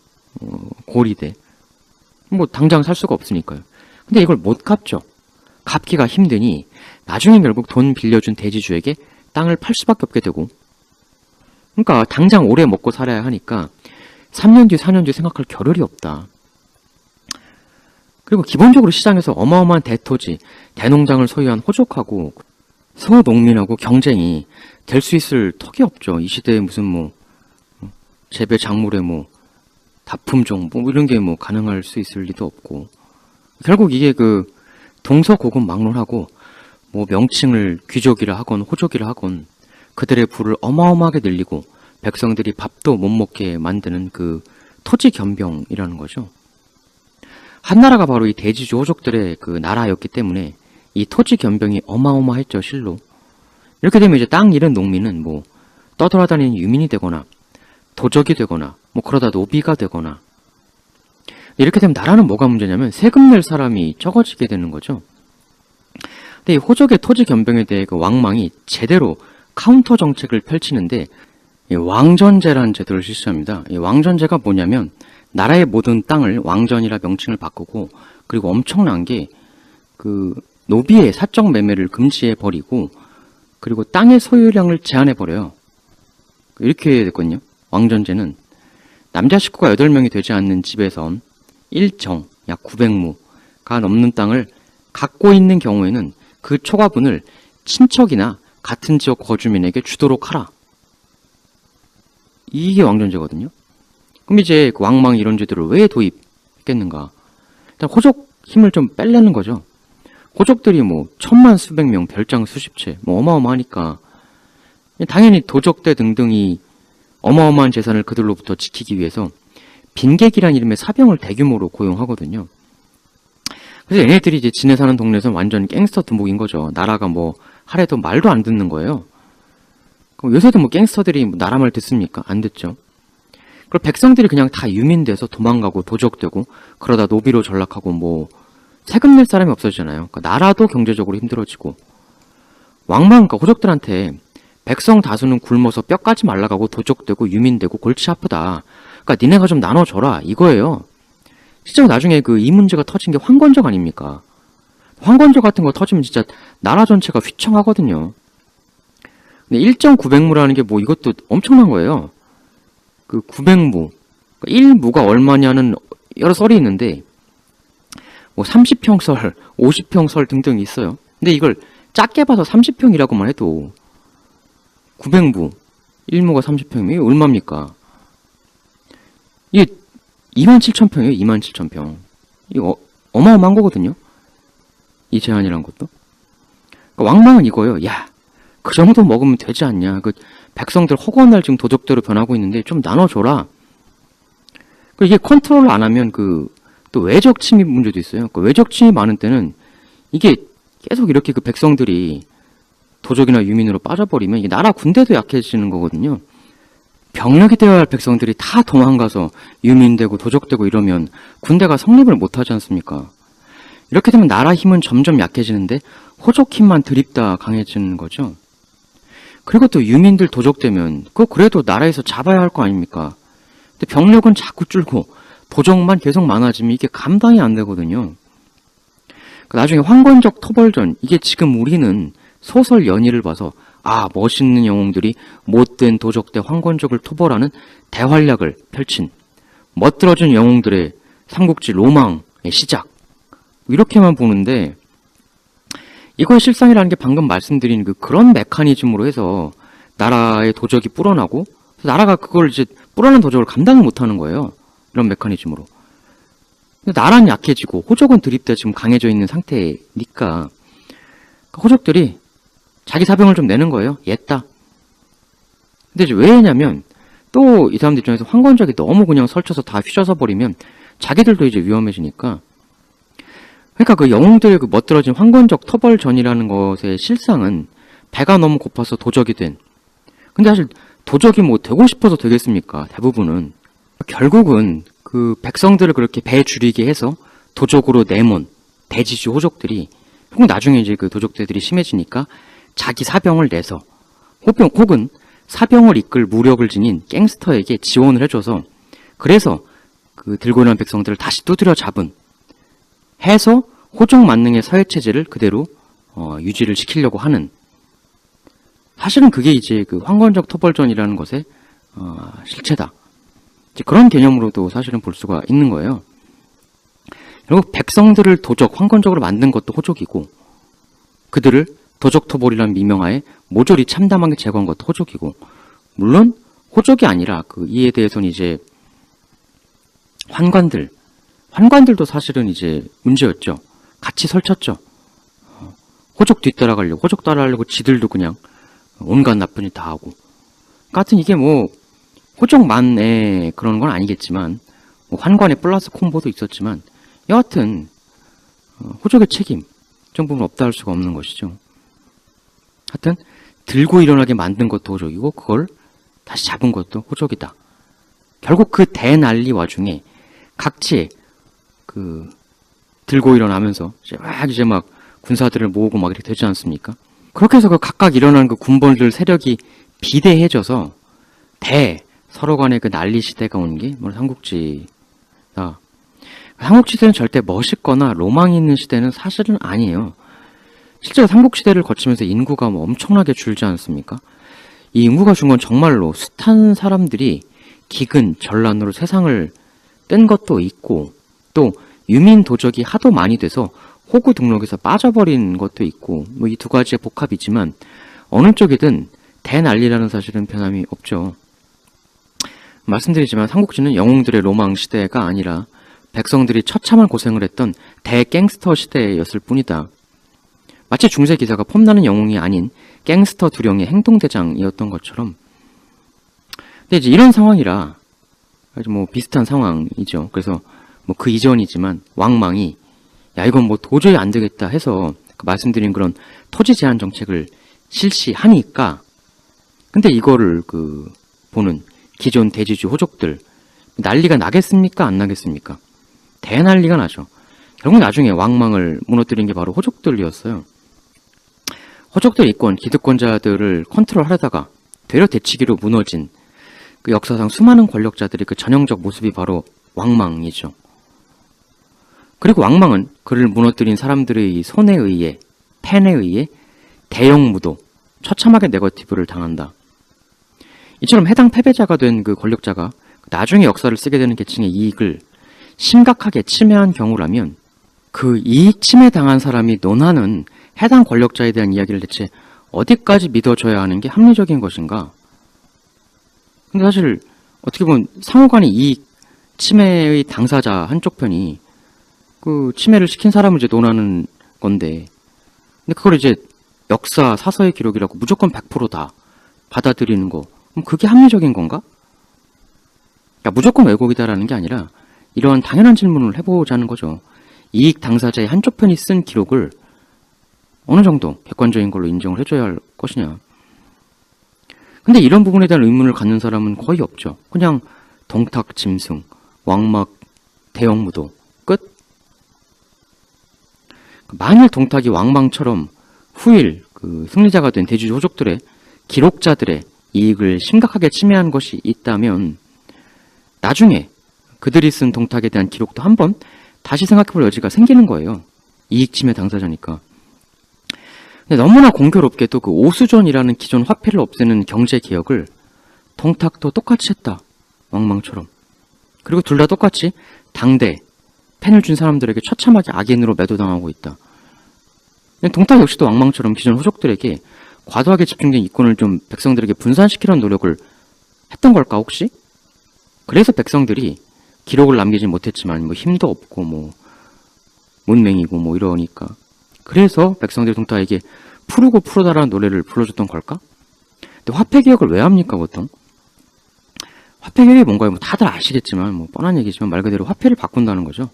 고리대. 뭐 당장 살 수가 없으니까요. 근데 이걸 못 갚죠. 갚기가 힘드니 나중에 결국 돈 빌려준 대지주에게 땅을 팔 수밖에 없게 되고, 그러니까 당장 오래 먹고 살아야 하니까 3년 뒤, 4년 뒤 생각할 겨를이 없다. 그리고 기본적으로 시장에서 어마어마한 대토지, 대농장을 소유한 호족하고 소농민하고 경쟁이 될 수 있을 턱이 없죠. 이 시대에 무슨 뭐 재배 작물에 뭐 다품종 뭐 이런 게 뭐 가능할 수 있을 리도 없고, 결국 이게 그 동서고금 막론하고 뭐 명칭을 귀족이라 하건 호족이라 하건 그들의 부를 어마어마하게 늘리고 백성들이 밥도 못 먹게 만드는 그 토지 겸병이라는 거죠. 한나라가 바로 이 대지주 호족들의 그 나라였기 때문에 이 토지 겸병이 어마어마했죠, 실로. 이렇게 되면 이제 땅 잃은 농민은 뭐 떠돌아다니는 유민이 되거나 도적이 되거나 뭐 그러다 노비가 되거나, 이렇게 되면 나라는 뭐가 문제냐면 세금 낼 사람이 적어지게 되는 거죠. 근데 이 호족의 토지 변경에 대해 그 왕망이 제대로 카운터 정책을 펼치는데 이 왕전제라는 제도를 실시합니다. 이 왕전제가 뭐냐면 나라의 모든 땅을 왕전이라 명칭을 바꾸고, 그리고 엄청난 게 그 노비의 사적 매매를 금지해 버리고, 그리고 땅의 소유량을 제한해 버려요. 이렇게 됐거든요. 왕전제는 남자 식구가 8명이 되지 않는 집에선 일정 약 900무가 넘는 땅을 갖고 있는 경우에는 그 초과분을 친척이나 같은 지역 거주민에게 주도록 하라. 이게 왕전제거든요. 그럼 이제 그 왕망이 이런 제도를 왜 도입했겠는가? 일단 호족 힘을 좀 빼려는 거죠. 호족들이 뭐 천만 수백 명, 별장 수십 채, 뭐 어마어마하니까 당연히 도적대 등등이 어마어마한 재산을 그들로부터 지키기 위해서 빈객이란 이름의 사병을 대규모로 고용하거든요. 그래서 얘네들이 이제 지네 사는 동네에서는 완전 갱스터 두목인 거죠. 나라가 뭐 하래도 말도 안 듣는 거예요. 그럼 요새도 뭐 갱스터들이 뭐 나라 말 듣습니까? 안 듣죠. 그리고 백성들이 그냥 다 유민돼서 도망가고 도적되고, 그러다 노비로 전락하고 뭐 세금 낼 사람이 없어지잖아요. 그러니까 나라도 경제적으로 힘들어지고, 왕망, 그러니까 호족들한테 백성 다수는 굶어서 뼈까지 말라가고 도적되고 유민되고 골치 아프다. 그러니까 니네가 좀 나눠줘라, 이거예요. 실제로 나중에 그 이 문제가 터진 게 황건적 아닙니까? 황건적 같은 거 터지면 진짜 나라 전체가 휘청하거든요. 근데 1.900무라는 게 뭐 이것도 엄청난 거예요. 그 900무, 1무가 얼마냐는 여러 썰이 있는데 뭐 30평설, 50평설 등등 있어요. 근데 이걸 작게 봐서 30평이라고만 해도 900무, 1무가 30평이면 이게 얼마입니까? 이게 27,000평이에요. 27,000평. 이거 어마어마한 거거든요. 이 제한이란 것도. 그러니까 왕망은 이거예요. 야, 그 정도 먹으면 되지 않냐. 그 백성들 허구한 지금 도적대로 변하고 있는데 좀 나눠줘라. 이게 컨트롤을 안 하면 그 또 외적 침입 문제도 있어요. 그 외적 침입 많은 때는 이게 계속 이렇게 그 백성들이 도적이나 유민으로 빠져버리면 이게 나라 군대도 약해지는 거거든요. 병력이 되어야 할 백성들이 다 도망가서 유민되고 도적되고 이러면 군대가 성립을 못하지 않습니까? 이렇게 되면 나라 힘은 점점 약해지는데 호족 힘만 드립다 강해지는 거죠. 그리고 또 유민들 도적되면 그거 그래도 나라에서 잡아야 할 거 아닙니까? 근데 병력은 자꾸 줄고 도적만 계속 많아지면 이게 감당이 안 되거든요. 나중에 황건적 토벌전, 이게 지금 우리는 소설 연의를 봐서 아, 멋있는 영웅들이 못된 도적 대 황건적을 토벌하는 대활약을 펼친 멋들어진 영웅들의 삼국지 로망의 시작, 이렇게만 보는데, 이거의 실상이라는 게 방금 말씀드린 그런 메커니즘으로 해서 나라의 도적이 불어나고 나라가 그걸 이제 불어난 도적을 감당을 못하는 거예요. 이런 메커니즘으로. 근데 나라는 약해지고 호적은 드립대 지금 강해져 있는 상태니까 호적들이 자기 사병을 좀 내는 거예요. 옛다. 근데 이제 왜냐면 또 이 사람들 입장에서 황건적이 너무 그냥 설쳐서 다 휘저어 버리면 자기들도 이제 위험해지니까. 그러니까 그 영웅들의 그 멋들어진 황건적 토벌전이라는 것의 실상은 배가 너무 고파서 도적이 된. 근데 사실 도적이 뭐 되고 싶어서 되겠습니까? 대부분은. 결국은 그 백성들을 그렇게 배 줄이게 해서 도적으로 내몬 대지주 호족들이 혹은 나중에 이제 그 도적대들이 심해지니까 자기 사병을 내서 혹은 사병을 이끌 무력을 지닌 갱스터에게 지원을 해줘서, 그래서 그 들고 일어난 백성들을 다시 두드려 잡은 해서 호족 만능의 사회체제를 그대로 유지를 시키려고 하는, 사실은 그게 이제 그 황건적 토벌전이라는 것의 실체다. 이제 그런 개념으로도 사실은 볼 수가 있는 거예요. 결국 백성들을 도적, 황건적으로 만든 것도 호족이고, 그들을 도적토벌이라는 미명하에 모조리 참담하게 제거한 것도 호족이고, 물론 호족이 아니라 그 이에 대해서는 이제 환관들도 사실은 이제 문제였죠. 같이 설쳤죠. 호족 뒤따라가려고, 호족 따라가려고 지들도 그냥 온갖 나쁜 일 다 하고. 같은 이게 뭐 호족만의 그런 건 아니겠지만, 뭐 환관의 플러스 콤보도 있었지만, 여하튼 호족의 책임 정부는 없다 할 수가 없는 것이죠. 하여튼 들고 일어나게 만든 것도 호적이고 그걸 다시 잡은 것도 호적이다. 결국 그 대난리 와중에 각지에 그 들고 일어나면서 이제 막 군사들을 모으고 막 이렇게 되지 않습니까? 그렇게 해서 그 각각 일어나는 그 군벌들 세력이 비대해져서 서로 간의 그 난리 시대가 온 게 삼국지다. 삼국시대는 절대 멋있거나 로망이 있는 시대는 사실은 아니에요. 실제로 삼국시대를 거치면서 인구가 뭐 엄청나게 줄지 않습니까? 이 인구가 준 건 정말로 숱한 사람들이 기근, 전란으로 세상을 뜬 것도 있고 또 유민 도적이 하도 많이 돼서 호구 등록에서 빠져버린 것도 있고 뭐 이 두 가지의 복합이지만 어느 쪽이든 대난리라는 사실은 변함이 없죠. 말씀드리지만 삼국지는 영웅들의 로망 시대가 아니라 백성들이 처참한 고생을 했던 대갱스터 시대였을 뿐이다. 마치 중세 기사가 폼나는 영웅이 아닌 갱스터 두령의 행동대장이었던 것처럼. 근데 이제 이런 상황이라 뭐 비슷한 상황이죠. 그래서 뭐 그 이전이지만 왕망이 야 이건 뭐 도저히 안 되겠다 해서 말씀드린 그런 토지 제한 정책을 실시하니까 근데 이거를 보는 기존 대지주 호족들 난리가 나겠습니까? 안 나겠습니까? 대난리가 나죠. 결국 나중에 왕망을 무너뜨린 게 바로 호족들이었어요. 호족들 이권, 기득권자들을 컨트롤하려다가 되려 대치기로 무너진 그 역사상 수많은 권력자들의 그 전형적 모습이 바로 왕망이죠. 그리고 왕망은 그를 무너뜨린 사람들의 손에 의해, 펜에 의해 대형 무도, 처참하게 네거티브를 당한다. 이처럼 해당 패배자가 된 그 권력자가 나중에 역사를 쓰게 되는 계층의 이익을 심각하게 침해한 경우라면 그 이익 침해당한 사람이 논하는 해당 권력자에 대한 이야기를 대체 어디까지 믿어줘야 하는 게 합리적인 것인가? 근데 사실 어떻게 보면 상호간의 이익 침해의 당사자 한쪽 편이 그 침해를 시킨 사람을 이제 논하는 건데 근데 그걸 이제 역사, 사서의 기록이라고 무조건 100%다 받아들이는 거 그럼 그게 합리적인 건가? 그러니까 무조건 왜곡이다라는 게 아니라 이러한 당연한 질문을 해보자는 거죠. 이익 당사자의 한쪽 편이 쓴 기록을 어느 정도 객관적인 걸로 인정을 해줘야 할 것이냐. 근데 이런 부분에 대한 의문을 갖는 사람은 거의 없죠. 그냥 동탁 짐승, 왕막, 대형무도 끝? 만일 동탁이 왕망처럼 후일 승리자가 된 대주주 호족들의 기록자들의 이익을 심각하게 침해한 것이 있다면 나중에 그들이 쓴 동탁에 대한 기록도 한번 다시 생각해볼 여지가 생기는 거예요. 이익 침해 당사자니까. 근데 너무나 공교롭게도 그 오수전이라는 기존 화폐를 없애는 경제 개혁을 동탁도 똑같이 했다. 왕망처럼. 그리고 둘 다 똑같이 당대 펜을 준 사람들에게 처참하게 악인으로 매도당하고 있다. 동탁 역시도 왕망처럼 기존 호족들에게 과도하게 집중된 이권을 좀 백성들에게 분산시키려는 노력을 했던 걸까 혹시? 그래서 백성들이 기록을 남기진 못했지만 뭐 힘도 없고 뭐 문맹이고 뭐 이러니까 그래서 백성들이 동탁에게 푸르고 푸르다라는 노래를 불러줬던 걸까? 근데 화폐개혁을 왜 합니까 보통? 화폐개혁이 뭔가요? 뭐 다들 아시겠지만 뭐 뻔한 얘기지만 말 그대로 화폐를 바꾼다는 거죠.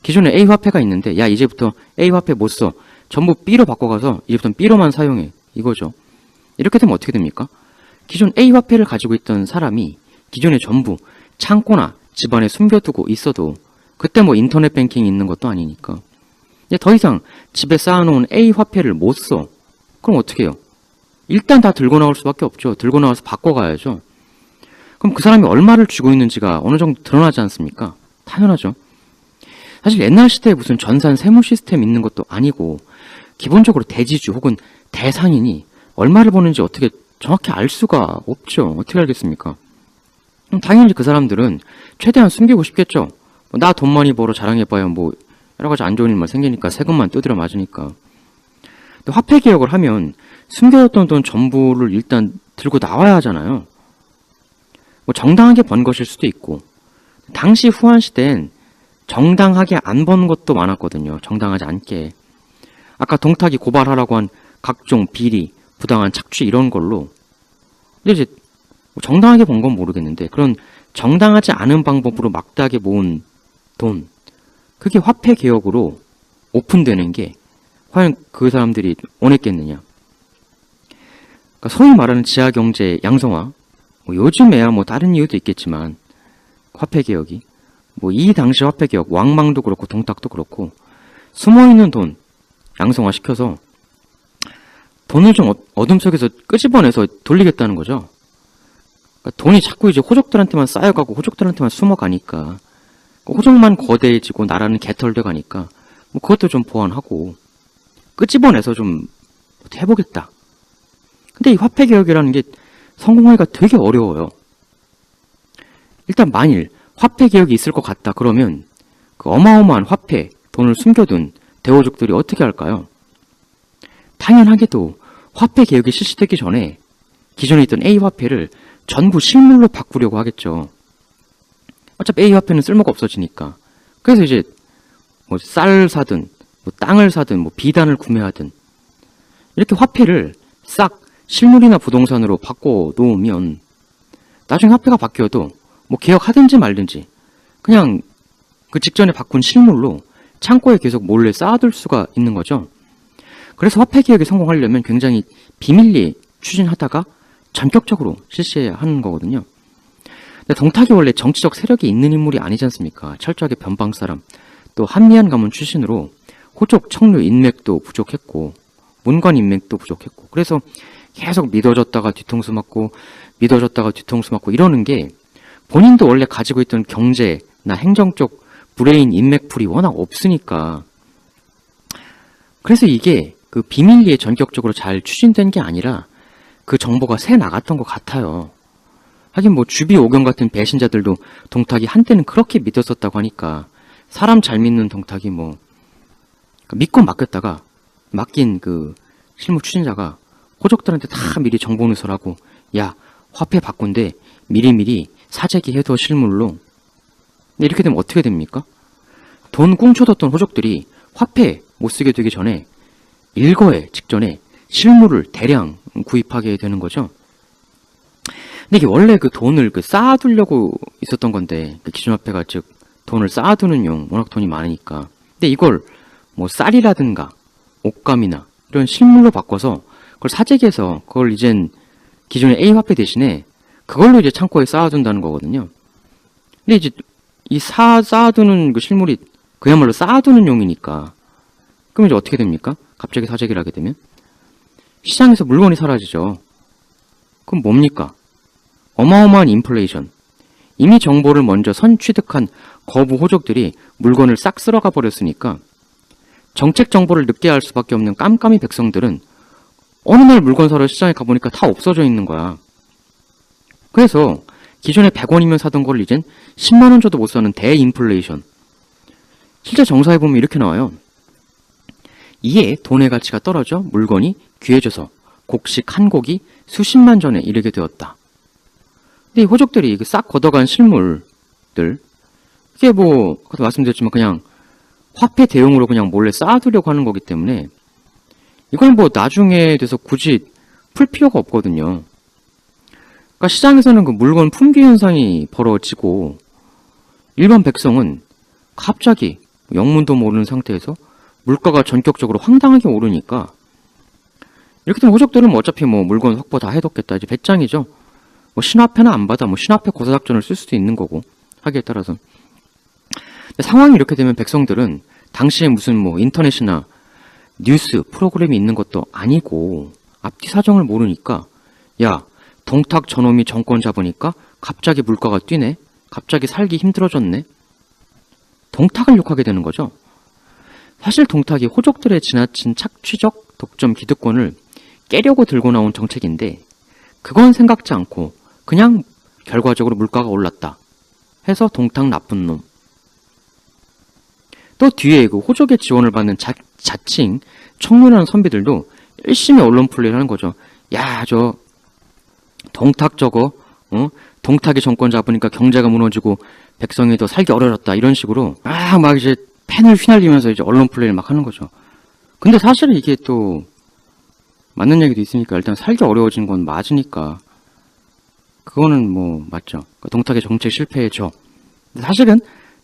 기존에 A 화폐가 있는데 야 이제부터 A 화폐 못 써. 전부 B로 바꿔가서 이제부터는 B로만 사용해. 이거죠. 이렇게 되면 어떻게 됩니까? 기존 A 화폐를 가지고 있던 사람이 기존에 전부 창고나 집안에 숨겨두고 있어도 그때 뭐 인터넷 뱅킹이 있는 것도 아니니까 이제 더 이상 집에 쌓아놓은 A 화폐를 못 써. 그럼 어떻게 해요? 일단 다 들고 나올 수밖에 없죠. 들고 나와서 바꿔가야죠. 그럼 그 사람이 얼마를 쥐고 있는지가 어느 정도 드러나지 않습니까? 당연하죠. 사실 옛날 시대에 무슨 전산 세무 시스템 있는 것도 아니고 기본적으로 대지주 혹은 대상인이 얼마를 버는지 어떻게 정확히 알 수가 없죠. 어떻게 알겠습니까? 당연히 그 사람들은 최대한 숨기고 싶겠죠. 나 돈 많이 벌어 자랑해봐야 뭐 여러 가지 안 좋은 일만 생기니까 세금만 두드려 맞으니까. 근데 화폐 개혁을 하면 숨겨뒀던 돈 전부를 일단 들고 나와야 하잖아요. 뭐 정당하게 번 것일 수도 있고 당시 후한 시대엔 정당하게 안 번 것도 많았거든요. 정당하지 않게. 아까 동탁이 고발하라고 한 각종 비리, 부당한 착취 이런 걸로 근데 이제 정당하게 번 건 모르겠는데 그런 정당하지 않은 방법으로 막대하게 모은 돈 그게 화폐 개혁으로 오픈되는 게 과연 그 사람들이 원했겠느냐. 그러니까 소위 말하는 지하경제 양성화, 요즘에야 다른 이유도 있겠지만 화폐개혁이 이 당시 화폐개혁 왕망도 그렇고 동탁도 그렇고 숨어있는 돈 양성화시켜서 돈을 좀 어둠 속에서 끄집어내서 돌리겠다는 거죠. 돈이 자꾸 이제 호족들한테만 쌓여가고 호족들한테만 숨어가니까 호족만 거대해지고 나라는 개털돼 가니까 그것도 좀 보완하고 끄집어내서 좀 해보겠다. 근데 이 화폐개혁이라는 게 성공하기가 되게 어려워요. 일단 만일 화폐개혁이 있을 것 같다 그러면 그 어마어마한 화폐, 돈을 숨겨둔 대호족들이 어떻게 할까요? 당연하게도 화폐개혁이 실시되기 전에 기존에 있던 A화폐를 전부 실물로 바꾸려고 하겠죠. 어차피 A화폐는 쓸모가 없어지니까. 그래서 이제 쌀 사든 땅을 사든 비단을 구매하든 이렇게 화폐를 싹 실물이나 부동산으로 바꿔 놓으면 나중에 화폐가 바뀌어도 개혁하든지 말든지 그냥 그 직전에 바꾼 실물로 창고에 계속 몰래 쌓아둘 수가 있는 거죠. 그래서 화폐개혁이 성공하려면 굉장히 비밀리에 추진하다가 전격적으로 실시해야 하는 거거든요. 근데 동탁이 원래 정치적 세력이 있는 인물이 아니지 않습니까? 철저하게 변방 사람, 또 한미한 가문 출신으로 호족, 청류 인맥도 부족했고 문관 인맥도 부족했고 그래서 계속 믿어줬다가 뒤통수 맞고 믿어줬다가 뒤통수 맞고 이러는 게 본인도 원래 가지고 있던 경제나 행정 쪽 브레인 인맥풀이 워낙 없으니까 그래서 이게 그 비밀리에 전격적으로 잘 추진된 게 아니라 그 정보가 새 나갔던 것 같아요. 하긴 주비 오경 같은 배신자들도 동탁이 한때는 그렇게 믿었었다고 하니까 사람 잘 믿는 동탁이 믿고 맡겼다가 맡긴 그 실무 추진자가 호족들한테 다 미리 정보 누설하고 야 화폐 바꾼데 미리미리 사재기 해둬 실물로. 이렇게 되면 어떻게 됩니까? 돈 꽁쳐뒀던 호족들이 화폐 못 쓰게 되기 전에 일거에 직전에 실물을 대량 구입하게 되는 거죠. 근데 이게 원래 그 돈을 쌓아두려고 있었던 건데 그 기존화폐가 즉 돈을 쌓아두는 용 워낙 돈이 많으니까. 근데 이걸 쌀이라든가 옷감이나 이런 실물로 바꿔서 그걸 사재기해서 그걸 이젠 기존의 A화폐 대신에 그걸로 이제 창고에 쌓아둔다는 거거든요. 근데 이제 이 쌓아두는 그 실물이 그야말로 쌓아두는 용이니까 그럼 이제 어떻게 됩니까? 갑자기 사재기를 하게 되면 시장에서 물건이 사라지죠. 그럼 뭡니까? 어마어마한 인플레이션. 이미 정보를 먼저 선취득한 거부 호족들이 물건을 싹 쓸어가 버렸으니까 정책 정보를 늦게 알 수밖에 없는 깜깜이 백성들은 어느 날 물건 사러 시장에 가보니까 다 없어져 있는 거야. 그래서 기존에 100원이면 사던 걸 이젠 10만원 줘도 못 사는 대인플레이션. 실제 정사에 보면 이렇게 나와요. 이에 돈의 가치가 떨어져 물건이 귀해져서 곡식 한 곡이 수십만 전에 이르게 되었다. 근데 이 호족들이 싹 걷어간 실물들, 이게 아까도 말씀드렸지만 그냥 화폐 대용으로 그냥 몰래 쌓아두려고 하는 거기 때문에 이걸 나중에 돼서 굳이 풀 필요가 없거든요. 그러니까 시장에서는 그 물건 품귀 현상이 벌어지고 일반 백성은 갑자기 영문도 모르는 상태에서 물가가 전격적으로 황당하게 오르니까 이렇게 되면 호족들은 어차피 물건 확보 다 해뒀겠다. 이제 배짱이죠. 신화폐나 안 받아 신화폐 고사작전을 쓸 수도 있는 거고 하기에 따라서. 근데 상황이 이렇게 되면 백성들은 당시에 무슨 인터넷이나 뉴스 프로그램이 있는 것도 아니고 앞뒤 사정을 모르니까 야 동탁 저놈이 정권 잡으니까 갑자기 물가가 뛰네. 갑자기 살기 힘들어졌네. 동탁을 욕하게 되는 거죠. 사실 동탁이 호족들의 지나친 착취적 독점 기득권을 깨려고 들고 나온 정책인데 그건 생각지 않고 그냥 결과적으로 물가가 올랐다 해서 동탁 나쁜 놈. 또 뒤에 그 호족의 지원을 받는 자칭 청문하는 선비들도 열심히 언론 플레이를 하는 거죠. 야, 저 동탁 저거 동탁이 정권 잡으니까 경제가 무너지고 백성이 더 살기 어려졌다 이런 식으로 막 이제 펜을 휘날리면서 이제 언론 플레이를 막 하는 거죠. 근데 사실은 이게 또 맞는 얘기도 있으니까 일단 살기 어려워진 건 맞으니까 그거는 맞죠. 동탁의 정책 실패죠. 사실은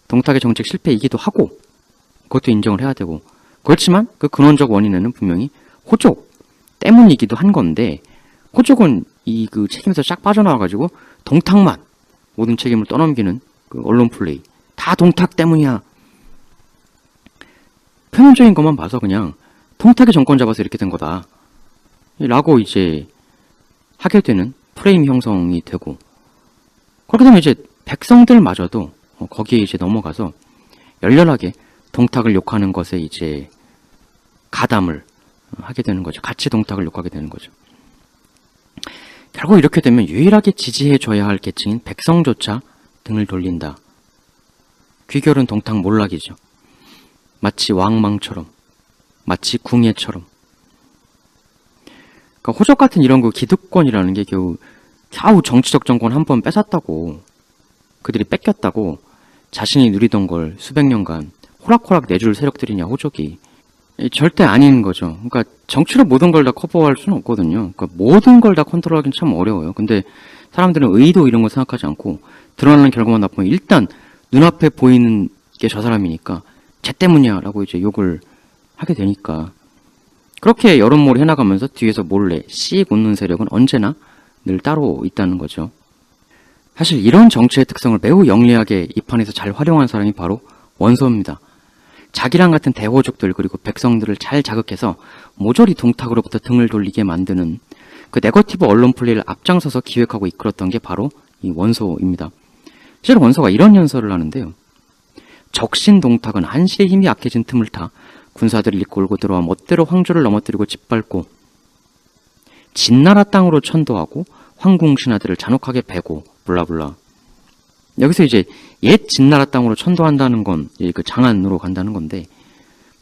동탁의 정책 실패이기도 하고 그것도 인정을 해야 되고 그렇지만 그 근원적 원인에는 분명히 호족 때문이기도 한 건데 호족은 이 그 책임에서 쫙 빠져나와가지고 동탁만 모든 책임을 떠넘기는 그 언론 플레이. 다 동탁 때문이야. 표면적인 것만 봐서 그냥 동탁이 정권 잡아서 이렇게 된 거다 라고 이제 하게 되는 프레임 형성이 되고, 그렇게 되면 이제 백성들마저도 거기에 이제 넘어가서 열렬하게 동탁을 욕하는 것에 이제 가담을 하게 되는 거죠. 같이 동탁을 욕하게 되는 거죠. 결국 이렇게 되면 유일하게 지지해줘야 할 계층인 백성조차 등을 돌린다. 귀결은 동탁 몰락이죠. 마치 왕망처럼, 마치 궁예처럼. 그러니까 호적 같은 이런 그 기득권이라는 게 겨우 정치적 정권 한 번 뺏었다고, 그들이 뺏겼다고 자신이 누리던 걸 수백 년간 호락호락 내줄 세력들이냐, 호적이. 절대 아닌 거죠. 그러니까 정치로 모든 걸 다 커버할 수는 없거든요. 그러니까 모든 걸 다 컨트롤하기는 참 어려워요. 근데 사람들은 의도 이런 거 생각하지 않고 드러나는 결과만 나쁘면 일단 눈앞에 보이는 게 저 사람이니까 쟤 때문이야 라고 이제 욕을 하게 되니까, 그렇게 여론몰이 해나가면서 뒤에서 몰래 씩 웃는 세력은 언제나 늘 따로 있다는 거죠. 사실 이런 정치의 특성을 매우 영리하게 이 판에서 잘 활용한 사람이 바로 원소입니다. 자기랑 같은 대호족들 그리고 백성들을 잘 자극해서 모조리 동탁으로부터 등을 돌리게 만드는 그 네거티브 언론 플레이를 앞장서서 기획하고 이끌었던 게 바로 이 원소입니다. 실제로 원소가 이런 연설을 하는데요. 적신 동탁은 한시의 힘이 약해진 틈을 타 군사들을 이끌고 들어와 멋대로 황조를 넘어뜨리고 짓밟고 진나라 땅으로 천도하고 황궁 신하들을 잔혹하게 베고 블라블라. 여기서 이제 옛 진나라 땅으로 천도한다는 건 그 장안으로 간다는 건데,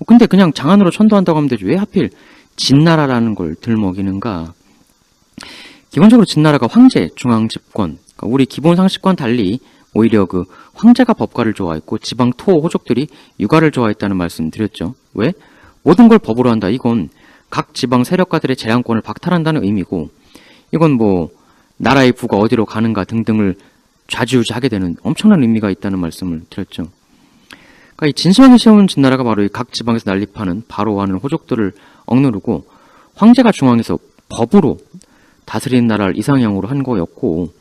근데 그냥 장안으로 천도한다고 하면 되지 왜 하필 진나라라는 걸 들먹이는가. 기본적으로 진나라가 황제 중앙 집권, 그러니까 우리 기본 상식과는 달리 오히려 그 황제가 법가를 좋아했고 지방 토 호족들이 육아를 좋아했다는 말씀 드렸죠. 왜? 모든 걸 법으로 한다. 이건 각 지방 세력가들의 재량권을 박탈한다는 의미고, 이건 뭐 나라의 부가 어디로 가는가 등등을 좌지우지하게 되는 엄청난 의미가 있다는 말씀을 드렸죠. 그러니까 이 진심하게 세운 진나라가 바로 이 각 지방에서 난립하는 바로하는 호족들을 억누르고 황제가 중앙에서 법으로 다스리는 나라를 이상형으로 한 거였고,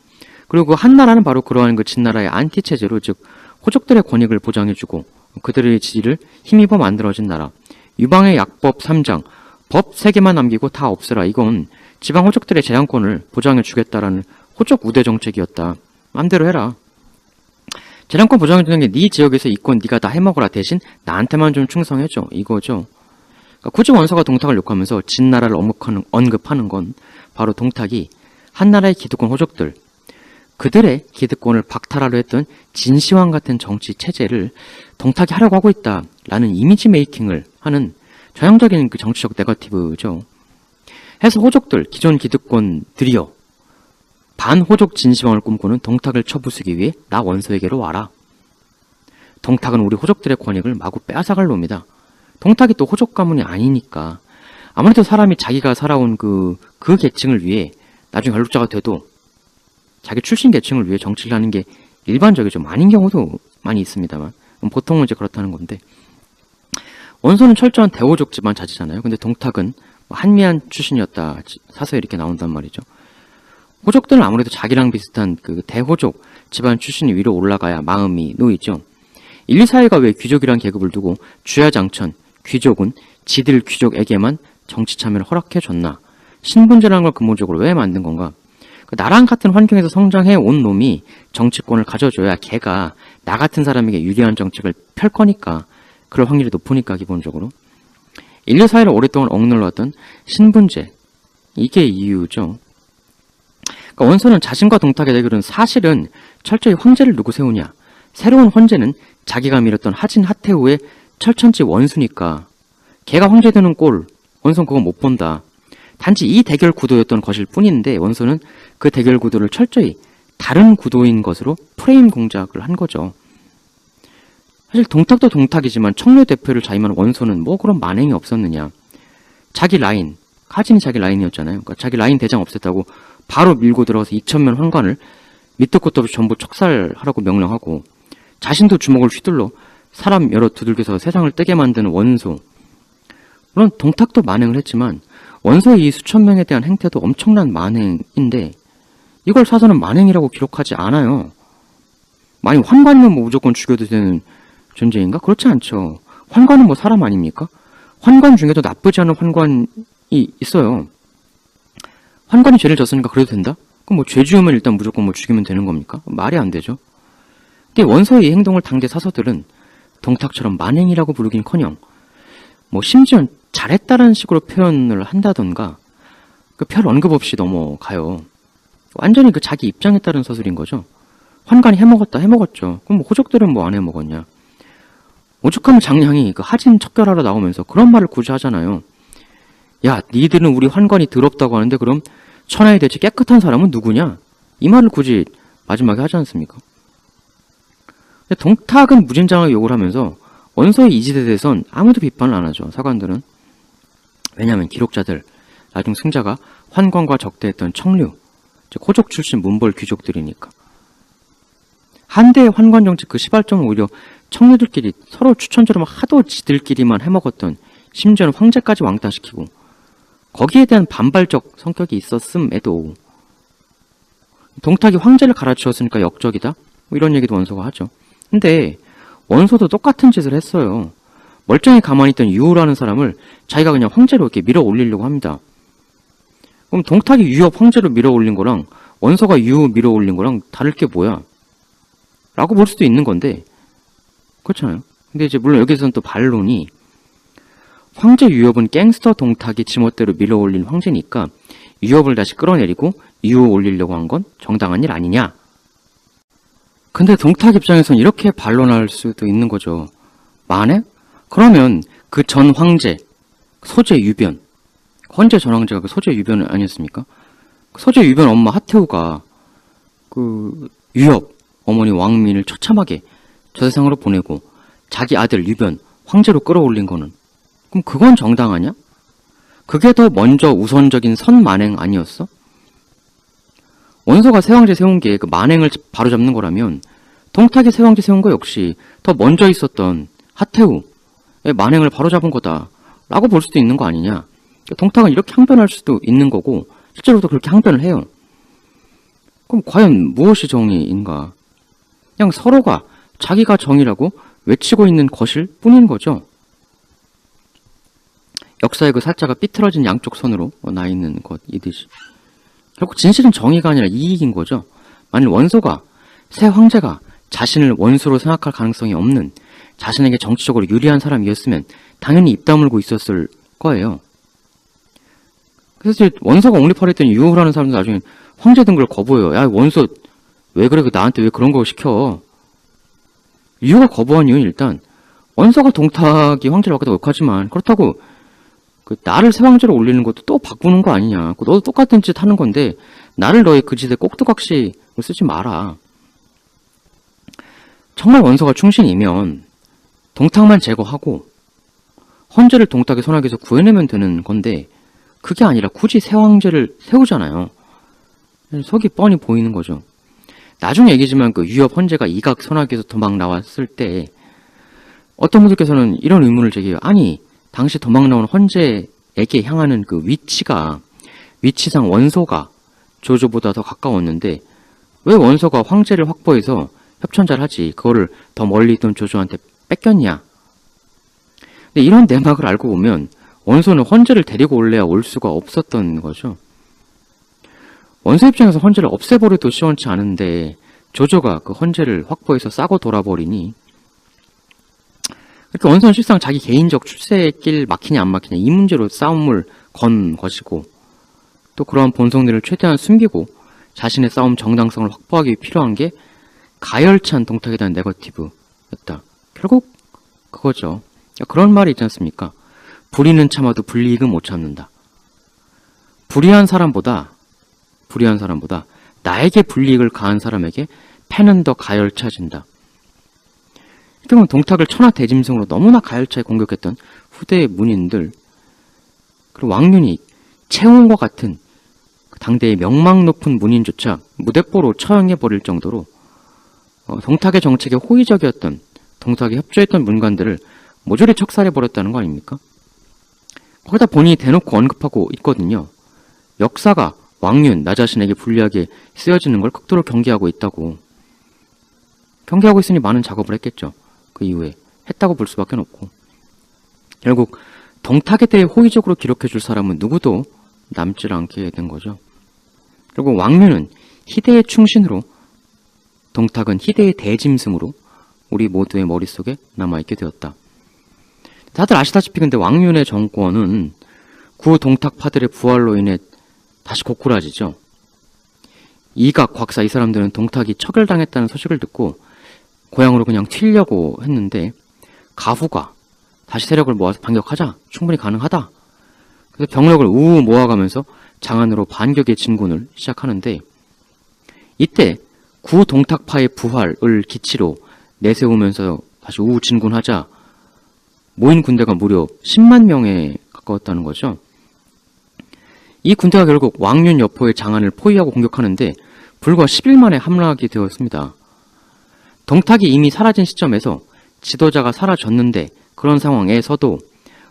그리고 그 한나라는 바로 그러한 그 진나라의 안티체제로, 즉 호족들의 권익을 보장해주고 그들의 지지를 힘입어 만들어진 나라. 유방의 약법 3장, 법 3개만 남기고 다 없애라. 이건 지방 호족들의 재량권을 보장해주겠다라는 호족 우대 정책이었다. 맘대로 해라. 재량권 보장해주는 게 네 지역에서 이권 네가 다 해먹어라. 대신 나한테만 좀 충성해줘. 이거죠. 그러니까 굳이 원서가 동탁을 욕하면서 진나라를 언급하는 건 바로 동탁이 한나라의 기득권 호족들, 그들의 기득권을 박탈하려 했던 진시황 같은 정치 체제를 동탁이 하려고 하고 있다라는 이미지 메이킹을 하는 전형적인 그 정치적 네거티브죠. 해서 호족들, 기존 기득권들이여 반호족 진시황을 꿈꾸는 동탁을 쳐부수기 위해 나 원소에게로 와라. 동탁은 우리 호족들의 권익을 마구 빼앗아갈 놈이다. 동탁이 또 호족 가문이 아니니까 아무래도 사람이 자기가 살아온 그 계층을 위해 나중에 관록자가 돼도 자기 출신 계층을 위해 정치를 하는 게 일반적이죠. 아닌 경우도 많이 있습니다만 보통은 이제 그렇다는 건데, 원소는 철저한 대호족 집안 자제잖아요. 근데 동탁은 한미한 출신이었다. 사서에 이렇게 나온단 말이죠. 호족들은 아무래도 자기랑 비슷한 그 대호족 집안 출신이 위로 올라가야 마음이 놓이죠. 1, 2, 4위가 왜 귀족이란 계급을 두고 주야장천, 귀족은 지들 귀족에게만 정치 참여를 허락해줬나? 신분제라는 걸 근본적으로 왜 만든 건가? 나랑 같은 환경에서 성장해 온 놈이 정치권을 가져줘야 걔가 나 같은 사람에게 유리한 정책을 펼 거니까, 그럴 확률이 높으니까 기본적으로. 1, 2, 4위를 오랫동안 억눌렀던 신분제, 이게 이유죠. 그러니까 원소는 자신과 동탁의 대결은 사실은 철저히 황제를 누구 세우냐, 새로운 황제는 자기가 밀었던 하진 하태후의 철천지 원수니까 걔가 황제 되는 꼴 원소는 그거 못 본다. 단지 이 대결 구도였던 것일 뿐인데 원소는 그 대결 구도를 철저히 다른 구도인 것으로 프레임 공작을 한 거죠. 사실 동탁도 동탁이지만 청려 대표를 자임한 원소는 뭐 그런 만행이 없었느냐. 자기 라인, 하진이 자기 라인이었잖아요. 그러니까 자기 라인 대장 없앴다고 바로 밀고 들어가서 2,000명 황관을 밑도 끝도 없이 전부 척살하라고 명령하고, 자신도 주먹을 휘둘러 사람 여러 두들겨서 세상을 뜨게 만드는 원소. 물론 동탁도 만행을 했지만 원소의 이 수천 명에 대한 행태도 엄청난 만행인데 이걸 사서는 만행이라고 기록하지 않아요. 만약 환관이면 뭐 무조건 죽여도 되는 존재인가? 그렇지 않죠. 환관은 뭐 사람 아닙니까? 환관 중에도 나쁘지 않은 환관이 있어요. 환관이 죄를 졌으니까 그래도 된다? 그럼 뭐 죄 지으면 일단 무조건 뭐 죽이면 되는 겁니까? 말이 안 되죠. 근데 원소의 이 행동을 당대 사서들은 동탁처럼 만행이라고 부르긴커녕 뭐 심지어 잘했다라는 식으로 표현을 한다던가 그 별 언급 없이 넘어가요. 완전히 그 자기 입장에 따른 서술인 거죠. 환관이 해먹었죠. 그럼 뭐 호족들은 뭐 안 해먹었냐. 오죽하면 장량이 그 하진 척결하러 나오면서 그런 말을 굳이 하잖아요. 야, 니들은 우리 환관이 더럽다고 하는데 그럼 천하에 대체 깨끗한 사람은 누구냐? 이 말을 굳이 마지막에 하지 않습니까? 근데 동탁은 무진장하게 욕을 하면서 원소의 이지에 대해선 아무도 비판을 안 하죠. 사관들은. 왜냐하면 기록자들, 나중 승자가 환관과 적대했던 청류, 즉 호족 출신 문벌 귀족들이니까. 한대의 환관 정책 그 시발점은 오히려 청류들끼리 서로 추천처럼 하도 지들끼리만 해먹었던, 심지어는 황제까지 왕따시키고 거기에 대한 반발적 성격이 있었음에도 동탁이 황제를 갈아치웠으니까 역적이다? 뭐 이런 얘기도 원소가 하죠. 근데 원소도 똑같은 짓을 했어요. 멀쩡히 가만히 있던 유호라는 사람을 자기가 그냥 황제로 이렇게 밀어 올리려고 합니다. 그럼 동탁이 유협 황제로 밀어 올린 거랑 원소가 유호 밀어 올린 거랑 다를 게 뭐야? 라고 볼 수도 있는 건데 그렇잖아요. 근데 이제 물론 여기서는 또 반론이 황제 유협은 갱스터 동탁이 지멋대로 밀어 올린 황제니까 유협을 다시 끌어내리고 유호 올리려고 한 건 정당한 일 아니냐? 근데 동탁 입장에선 이렇게 반론할 수도 있는 거죠. 만약? 그러면 그 전 황제, 소제 유변, 헌제 전 황제가 그 소제 유변 아니었습니까? 그 소제 유변 엄마 하태우가 그 유협 어머니 왕민을 처참하게 저 세상으로 보내고 자기 아들 유변 황제로 끌어올린 거는 그럼 그건 정당하냐? 그게 더 먼저 우선적인 선만행 아니었어? 원소가 새왕제 세운 게 그 만행을 바로잡는 거라면 동탁이 새왕제 세운 거 역시 더 먼저 있었던 하태우의 만행을 바로잡은 거다 라고 볼 수도 있는 거 아니냐. 동탁은 이렇게 항변할 수도 있는 거고 실제로도 그렇게 항변을 해요. 그럼 과연 무엇이 정의인가? 그냥 서로가 자기가 정의라고 외치고 있는 것일 뿐인 거죠. 역사의 그 살자가 삐뚤어진 양쪽 선으로 나 있는 것이듯이 결국 진실은 정의가 아니라 이익인 거죠. 만일 원소가 새 황제가 자신을 원수로 생각할 가능성이 없는 자신에게 정치적으로 유리한 사람이었으면 당연히 입 다물고 있었을 거예요. 그래서 이제 원소가 옹립하려했더니 유호라는 사람도 나중에 황제 등극을 거부해요. 야, 원소 왜 그래? 나한테 왜 그런 거 시켜? 유호가 거부한 이유는 일단 원소가 동탁이 황제를 바꾸다고 욕하지만 그렇다고 그 나를 새 황제로 올리는 것도 또 바꾸는 거 아니냐. 너도 똑같은 짓 하는 건데 나를 너의 그 짓에 꼭두각시 쓰지 마라. 정말 원소가 충신이면 동탁만 제거하고 헌제를 동탁의 손아귀에서 구해내면 되는 건데 그게 아니라 굳이 새 황제를 세우잖아요. 속이 뻔히 보이는 거죠. 나중에 얘기지만 그 유협 헌제가 이각 손아귀에서 도망 나왔을 때 어떤 분들께서는 이런 의문을 제기해요. 아니 당시 도망 나온 헌제에게 향하는 그 위치상 원소가 조조보다 더 가까웠는데 왜 원소가 황제를 확보해서 협천자를 하지 그거를 더 멀리 있던 조조한테 뺏겼냐. 근데 이런 내막을 알고 보면 원소는 헌제를 데리고 올래야 올 수가 없었던 거죠. 원소 입장에서 헌제를 없애버려도 시원치 않은데 조조가 그 헌제를 확보해서 싸고 돌아버리니 그렇게 원소는 실상 자기 개인적 출세의 길 막히냐 안 막히냐 이 문제로 싸움을 건 것이고 또 그러한 본성들을 최대한 숨기고 자신의 싸움 정당성을 확보하기 필요한 게 가열찬 동탁에 대한 네거티브였다. 결국 그거죠. 그런 말이 있지 않습니까? 불의는 참아도 불이익은 못 참는다. 불의한 사람보다 나에게 불이익을 가한 사람에게 패는 더 가열차진다. 이렇게 보면 동탁을 천하대짐승으로 너무나 가열차게 공격했던 후대의 문인들 그리고 왕윤이 채홍과 같은 당대의 명망 높은 문인조차 무대뽀로 처형해버릴 정도로 동탁의 정책에 호의적이었던 동탁에 협조했던 문관들을 모조리 척살해버렸다는 거 아닙니까? 거기다 본인이 대놓고 언급하고 있거든요. 역사가 왕윤, 나 자신에게 불리하게 쓰여지는 걸 극도로 경계하고 있다고. 경계하고 있으니 많은 작업을 했겠죠. 그 이후에. 했다고 볼 수밖에 없고. 결국 동탁에 대해 호의적으로 기록해줄 사람은 누구도 남질 않게 된 거죠. 그리고 왕윤은 희대의 충신으로, 동탁은 희대의 대짐승으로 우리 모두의 머릿속에 남아있게 되었다. 다들 아시다시피 근데 왕윤의 정권은 구 동탁파들의 부활로 인해 다시 고꾸라지죠. 이각, 곽사 이 사람들은 동탁이 처결당했다는 소식을 듣고 고향으로 그냥 튀려고 했는데 가후가 다시 세력을 모아서 반격하자. 충분히 가능하다. 그래서 병력을 우우 모아가면서 장안으로 반격의 진군을 시작하는데 이때 구 동탁파의 부활을 기치로 내세우면서 다시 우우 진군하자 모인 군대가 무려 10만 명에 가까웠다는 거죠. 이 군대가 결국 왕윤 여포의 장안을 포위하고 공격하는데 불과 10일 만에 함락이 되었습니다. 동탁이 이미 사라진 시점에서 지도자가 사라졌는데 그런 상황에서도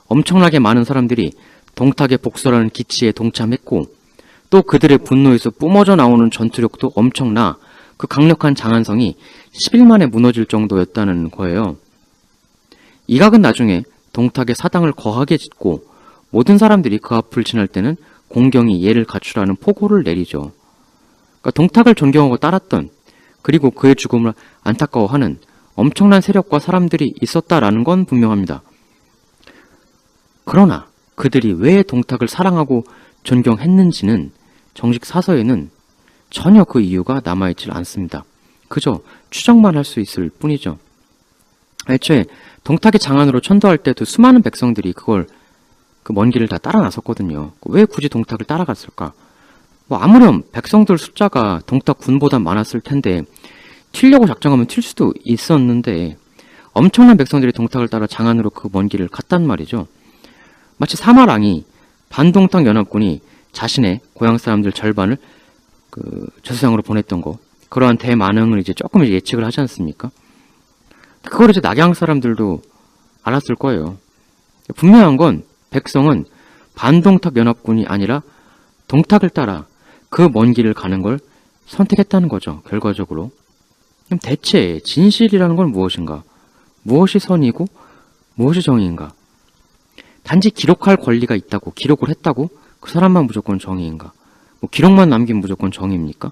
엄청나게 많은 사람들이 동탁의 복수라는 기치에 동참했고 또 그들의 분노에서 뿜어져 나오는 전투력도 엄청나 그 강력한 장안성이 10일 만에 무너질 정도였다는 거예요. 이각은 나중에 동탁의 사당을 거하게 짓고 모든 사람들이 그 앞을 지날 때는 공경이 예를 갖추라는 포고를 내리죠. 그러니까 동탁을 존경하고 따랐던 그리고 그의 죽음을 안타까워하는 엄청난 세력과 사람들이 있었다라는 건 분명합니다. 그러나 그들이 왜 동탁을 사랑하고 존경했는지는 정식 사서에는 전혀 그 이유가 남아있질 않습니다. 그저 추정만 할 수 있을 뿐이죠. 애초에 동탁의 장안으로 천도할 때도 수많은 백성들이 그걸 그 먼 길을 다 따라 나섰거든요. 왜 굳이 동탁을 따라갔을까? 아무렴 백성들 숫자가 동탁 군보다 많았을 텐데 튀려고 작정하면 튈 수도 있었는데 엄청난 백성들이 동탁을 따라 장안으로 그 먼 길을 갔단 말이죠. 마치 사마랑이 반동탁 연합군이 자신의 고향 사람들 절반을 그 저수상으로 보냈던 거, 그러한 대만행을 이제 조금 예측을 하지 않습니까? 그걸 이제 낙양 사람들도 알았을 거예요. 분명한 건 백성은 반동탁 연합군이 아니라 동탁을 따라 그 먼 길을 가는 걸 선택했다는 거죠. 결과적으로. 그럼 대체 진실이라는 건 무엇인가? 무엇이 선이고 무엇이 정의인가? 단지 기록할 권리가 있다고 기록을 했다고 그 사람만 무조건 정의인가? 기록만 남기면 무조건 정의입니까?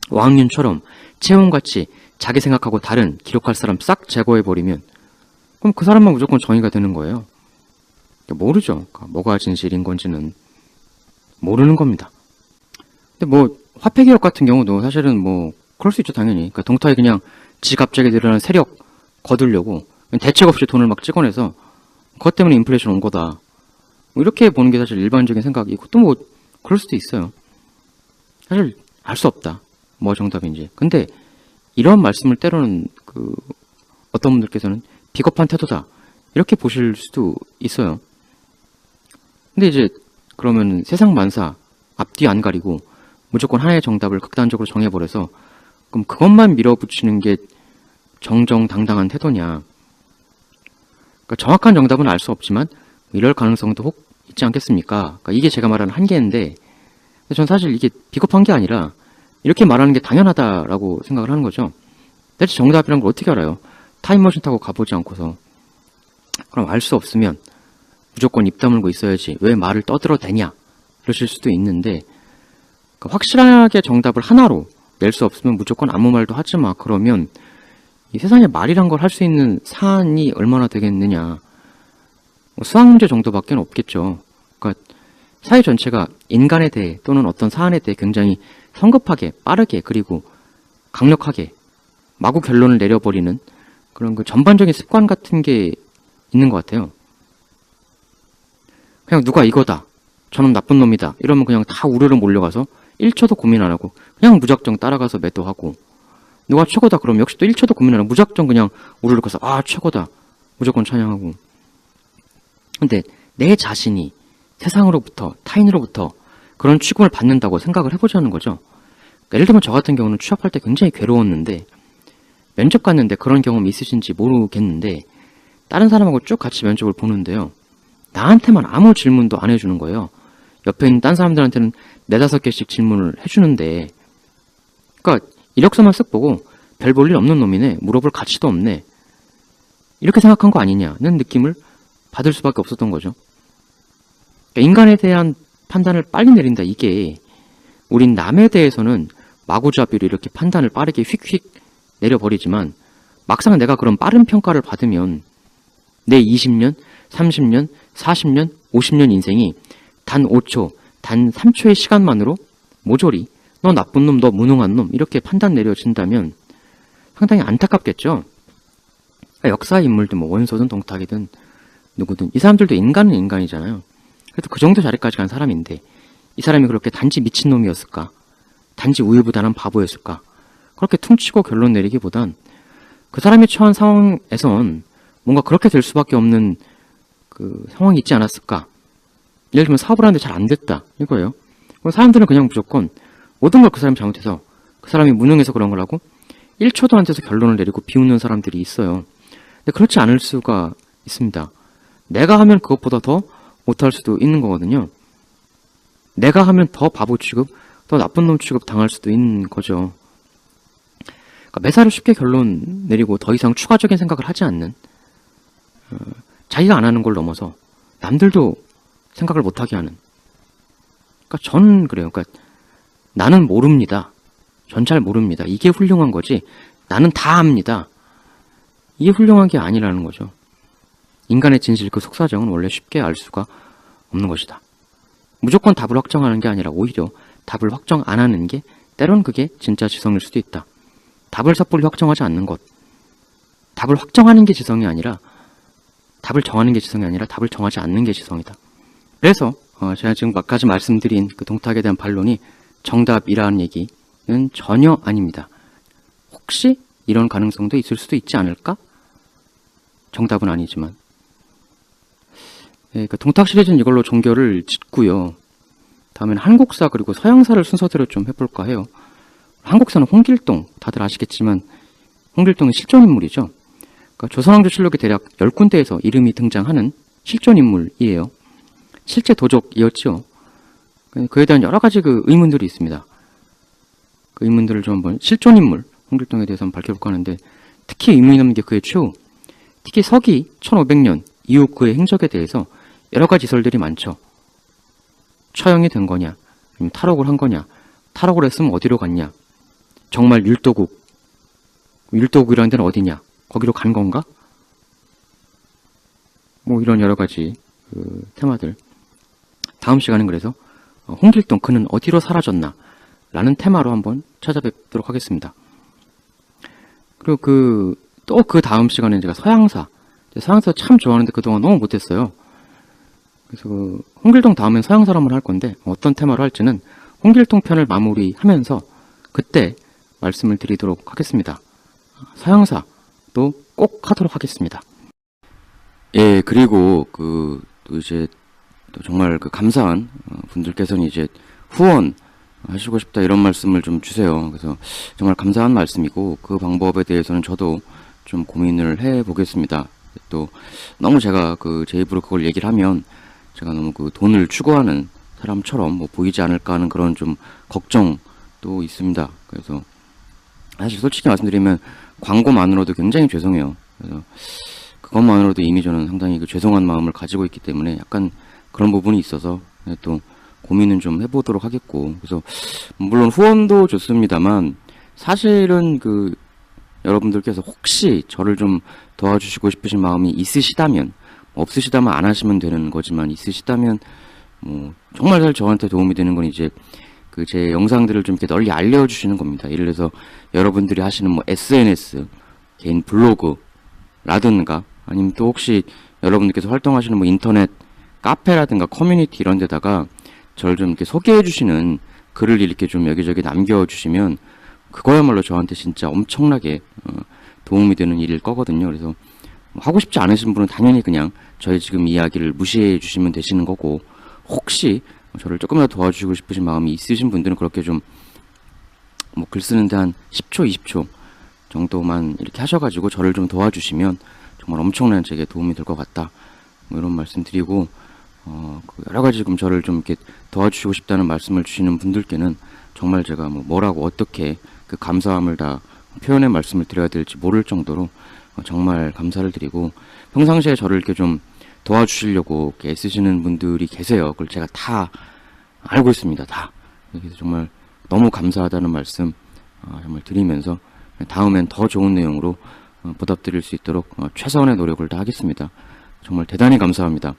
왕윤처럼 채용같이 자기 생각하고 다른 기록할 사람 싹 제거해버리면 그럼 그 사람만 무조건 정의가 되는 거예요. 모르죠. 뭐가 진실인 건지는 모르는 겁니다. 근데 화폐기록 같은 경우도 사실은 그럴 수 있죠, 당연히. 그러니까 동탁이 그냥 지 갑자기 늘어나는 세력 거두려고 대책 없이 돈을 막 찍어내서 그것 때문에 인플레이션 온 거다. 이렇게 보는 게 사실 일반적인 생각이고 또 그럴 수도 있어요. 사실 알 수 없다. 뭐 정답인지. 근데 이런 말씀을 때로는 어떤 분들께서는 비겁한 태도다. 이렇게 보실 수도 있어요. 근데 이제 그러면 세상 만사 앞뒤 안 가리고 무조건 하나의 정답을 극단적으로 정해버려서 그럼 그것만 밀어붙이는 게 정정당당한 태도냐. 그러니까 정확한 정답은 알 수 없지만 이럴 가능성도 혹 있지 않겠습니까? 그러니까 이게 제가 말하는 한계인데 전 사실 이게 비겁한 게 아니라 이렇게 말하는 게 당연하다라고 생각을 하는 거죠. 대체 정답이란 걸 어떻게 알아요? 타임머신 타고 가보지 않고서. 그럼 알 수 없으면 무조건 입 다물고 있어야지 왜 말을 떠들어대냐 그러실 수도 있는데 그러니까 확실하게 정답을 하나로 낼 수 없으면 무조건 아무 말도 하지 마. 그러면 이 세상에 말이란 걸 할 수 있는 사안이 얼마나 되겠느냐. 수학 문제 정도밖에 없겠죠. 그러니까 사회 전체가 인간에 대해 또는 어떤 사안에 대해 굉장히 성급하게 빠르게 그리고 강력하게 마구 결론을 내려버리는 그런 전반적인 습관 같은 게 있는 것 같아요. 그냥 누가 이거다, 저놈 나쁜 놈이다 이러면 그냥 다 우르르 몰려가서 1초도 고민 안 하고 그냥 무작정 따라가서 매도하고, 누가 최고다 그러면 역시 또 1초도 고민 안 하고 무작정 그냥 우르르 가서 최고다 무조건 찬양하고. 근데 내 자신이 세상으로부터 타인으로부터 그런 취급을 받는다고 생각을 해보자는 거죠. 그러니까 예를 들면 저 같은 경우는 취업할 때 굉장히 괴로웠는데 면접 갔는데 그런 경험 있으신지 모르겠는데 다른 사람하고 쭉 같이 면접을 보는데요. 나한테만 아무 질문도 안 해주는 거예요. 옆에 있는 딴 사람들한테는 4-5개씩 질문을 해주는데, 그러니까 이력서만 쓱 보고 별 볼 일 없는 놈이네, 물어볼 가치도 없네, 이렇게 생각한 거 아니냐는 느낌을 받을 수밖에 없었던 거죠. 그러니까 인간에 대한 판단을 빨리 내린다, 이게 우린 남에 대해서는 마구잡이로 이렇게 판단을 빠르게 휙휙 내려버리지만, 막상 내가 그런 빠른 평가를 받으면 내 20년, 30년, 40년, 50년 인생이 단 5초, 단 3초의 시간만으로 모조리 너 나쁜 놈, 너 무능한 놈 이렇게 판단 내려진다면 상당히 안타깝겠죠. 그러니까 역사의 인물들, 뭐 원소든 동탁이든 누구든 이 사람들도 인간은 인간이잖아요. 그래도 그 정도 자리까지 간 사람인데 이 사람이 그렇게 단지 미친놈이었을까? 단지 우유부단한 바보였을까? 그렇게 퉁치고 결론 내리기보단 그 사람이 처한 상황에선 뭔가 그렇게 될 수밖에 없는 그 상황이 있지 않았을까? 예를 들면 사업을 하는데 잘 안 됐다, 이거예요. 그럼 사람들은 그냥 무조건 모든 걸 그 사람이 잘못해서, 그 사람이 무능해서 그런 거라고 1초도 안 돼서 결론을 내리고 비웃는 사람들이 있어요. 근데 그렇지 않을 수가 있습니다. 내가 하면 그것보다 더 못할 수도 있는 거거든요. 내가 하면 더 바보 취급, 더 나쁜 놈 취급 당할 수도 있는 거죠. 그러니까 매사를 쉽게 결론 내리고 더 이상 추가적인 생각을 하지 않는, 자기가 안 하는 걸 넘어서 남들도 생각을 못하게 하는. 그러니까 전 그래요. 그러니까 나는 모릅니다. 전 잘 모릅니다. 이게 훌륭한 거지 나는 다 압니다, 이게 훌륭한 게 아니라는 거죠. 인간의 진실, 그 속사정은 원래 쉽게 알 수가 없는 것이다. 무조건 답을 확정하는 게 아니라 오히려 답을 확정 안 하는 게 때론 그게 진짜 지성일 수도 있다. 답을 섣불리 확정하지 않는 것, 답을 확정하는 게 지성이 아니라, 답을 정하는 게 지성이 아니라 답을 정하지 않는 게 지성이다. 그래서 제가 지금까지 말씀드린 그 동탁에 대한 반론이 정답이라는 얘기는 전혀 아닙니다. 혹시 이런 가능성도 있을 수도 있지 않을까? 정답은 아니지만. 그 동탁 시리즈는 이걸로 종결을 짓고요. 다음에는 한국사 그리고 서양사를 순서대로 좀 해볼까 해요. 한국사는 홍길동, 다들 아시겠지만 홍길동은 실존인물이죠. 그러니까 조선왕조실록에 대략 10군데에서 이름이 등장하는 실존인물이에요. 실제 도적이었죠. 그에 대한 여러 가지 그 의문들이 있습니다. 그 의문들을 좀 한번, 실존인물 홍길동에 대해서 한번 밝혀볼까 하는데, 특히 의문이 남는 게 그의 최후, 특히 서기 1500년 이후 그의 행적에 대해서 여러 가지 설들이 많죠. 처형이 된 거냐, 아니면 탈옥을 한 거냐, 탈옥을 했으면 어디로 갔냐, 정말 율도국이라는 데는 어디냐, 거기로 간 건가? 뭐 이런 여러 가지 그 테마들. 다음 시간은 그래서 홍길동 그는 어디로 사라졌나 라는 테마로 한번 찾아뵙도록 하겠습니다. 그리고 또 그 다음 시간에는 제가 서양사 참 좋아하는데 그동안 너무 못했어요. 그래서 그 홍길동 다음엔 서양사를 한번 할 건데 어떤 테마로 할지는 홍길동 편을 마무리하면서 그때 말씀을 드리도록 하겠습니다. 서양사도 꼭 하도록 하겠습니다. 예, 그리고 또 이제 또 정말 그 감사한 분들께서는 이제 후원 하시고 싶다 이런 말씀을 좀 주세요. 그래서 정말 감사한 말씀이고, 그 방법에 대해서는 저도 좀 고민을 해 보겠습니다. 또 너무 제가 제 입으로 그걸 얘기를 하면 제가 너무 그 돈을 추구하는 사람처럼 뭐 보이지 않을까 하는 그런 좀 걱정도 있습니다. 그래서 사실 솔직히 말씀드리면 광고만으로도 굉장히 죄송해요. 그래서 그것만으로도 이미 저는 상당히 그 죄송한 마음을 가지고 있기 때문에 약간 그런 부분이 있어서 또 고민은 좀 해보도록 하겠고, 그래서 물론 후원도 좋습니다만 사실은 여러분들께서 혹시 저를 좀 도와주시고 싶으신 마음이 있으시다면, 없으시다면 안 하시면 되는 거지만 있으시다면 뭐 정말 잘 저한테 도움이 되는 건 이제 제 영상들을 좀 이렇게 널리 알려주시는 겁니다. 예를 들어서 여러분들이 하시는 뭐 SNS, 개인 블로그라든가, 아니면 또 혹시 여러분들께서 활동하시는 뭐 인터넷 카페라든가 커뮤니티 이런 데다가 저를 좀 이렇게 소개해 주시는 글을 이렇게 좀 여기저기 남겨주시면 그거야말로 저한테 진짜 엄청나게 도움이 되는 일일 거거든요. 그래서 하고 싶지 않으신 분은 당연히 그냥 저희 지금 이야기를 무시해 주시면 되시는 거고, 혹시 저를 조금이라도 도와주시고 싶으신 마음이 있으신 분들은 그렇게 좀 뭐 글 쓰는데 한 10초, 20초 정도만 이렇게 하셔가지고 저를 좀 도와주시면 정말 엄청난 제게 도움이 될 것 같다, 뭐 이런 말씀 드리고, 그 여러 가지 지금 저를 좀 이렇게 도와주시고 싶다는 말씀을 주시는 분들께는 정말 제가 뭐라고 어떻게 그 감사함을 다 표현의 말씀을 드려야 될지 모를 정도로 정말 감사를 드리고, 평상시에 저를 이렇게 좀 도와주시려고 이렇게 애쓰시는 분들이 계세요. 그걸 제가 다 알고 있습니다. 다. 그래서 정말 너무 감사하다는 말씀 정말 드리면서 다음엔 더 좋은 내용으로 보답드릴 수 있도록 최선의 노력을 다하겠습니다. 정말 대단히 감사합니다.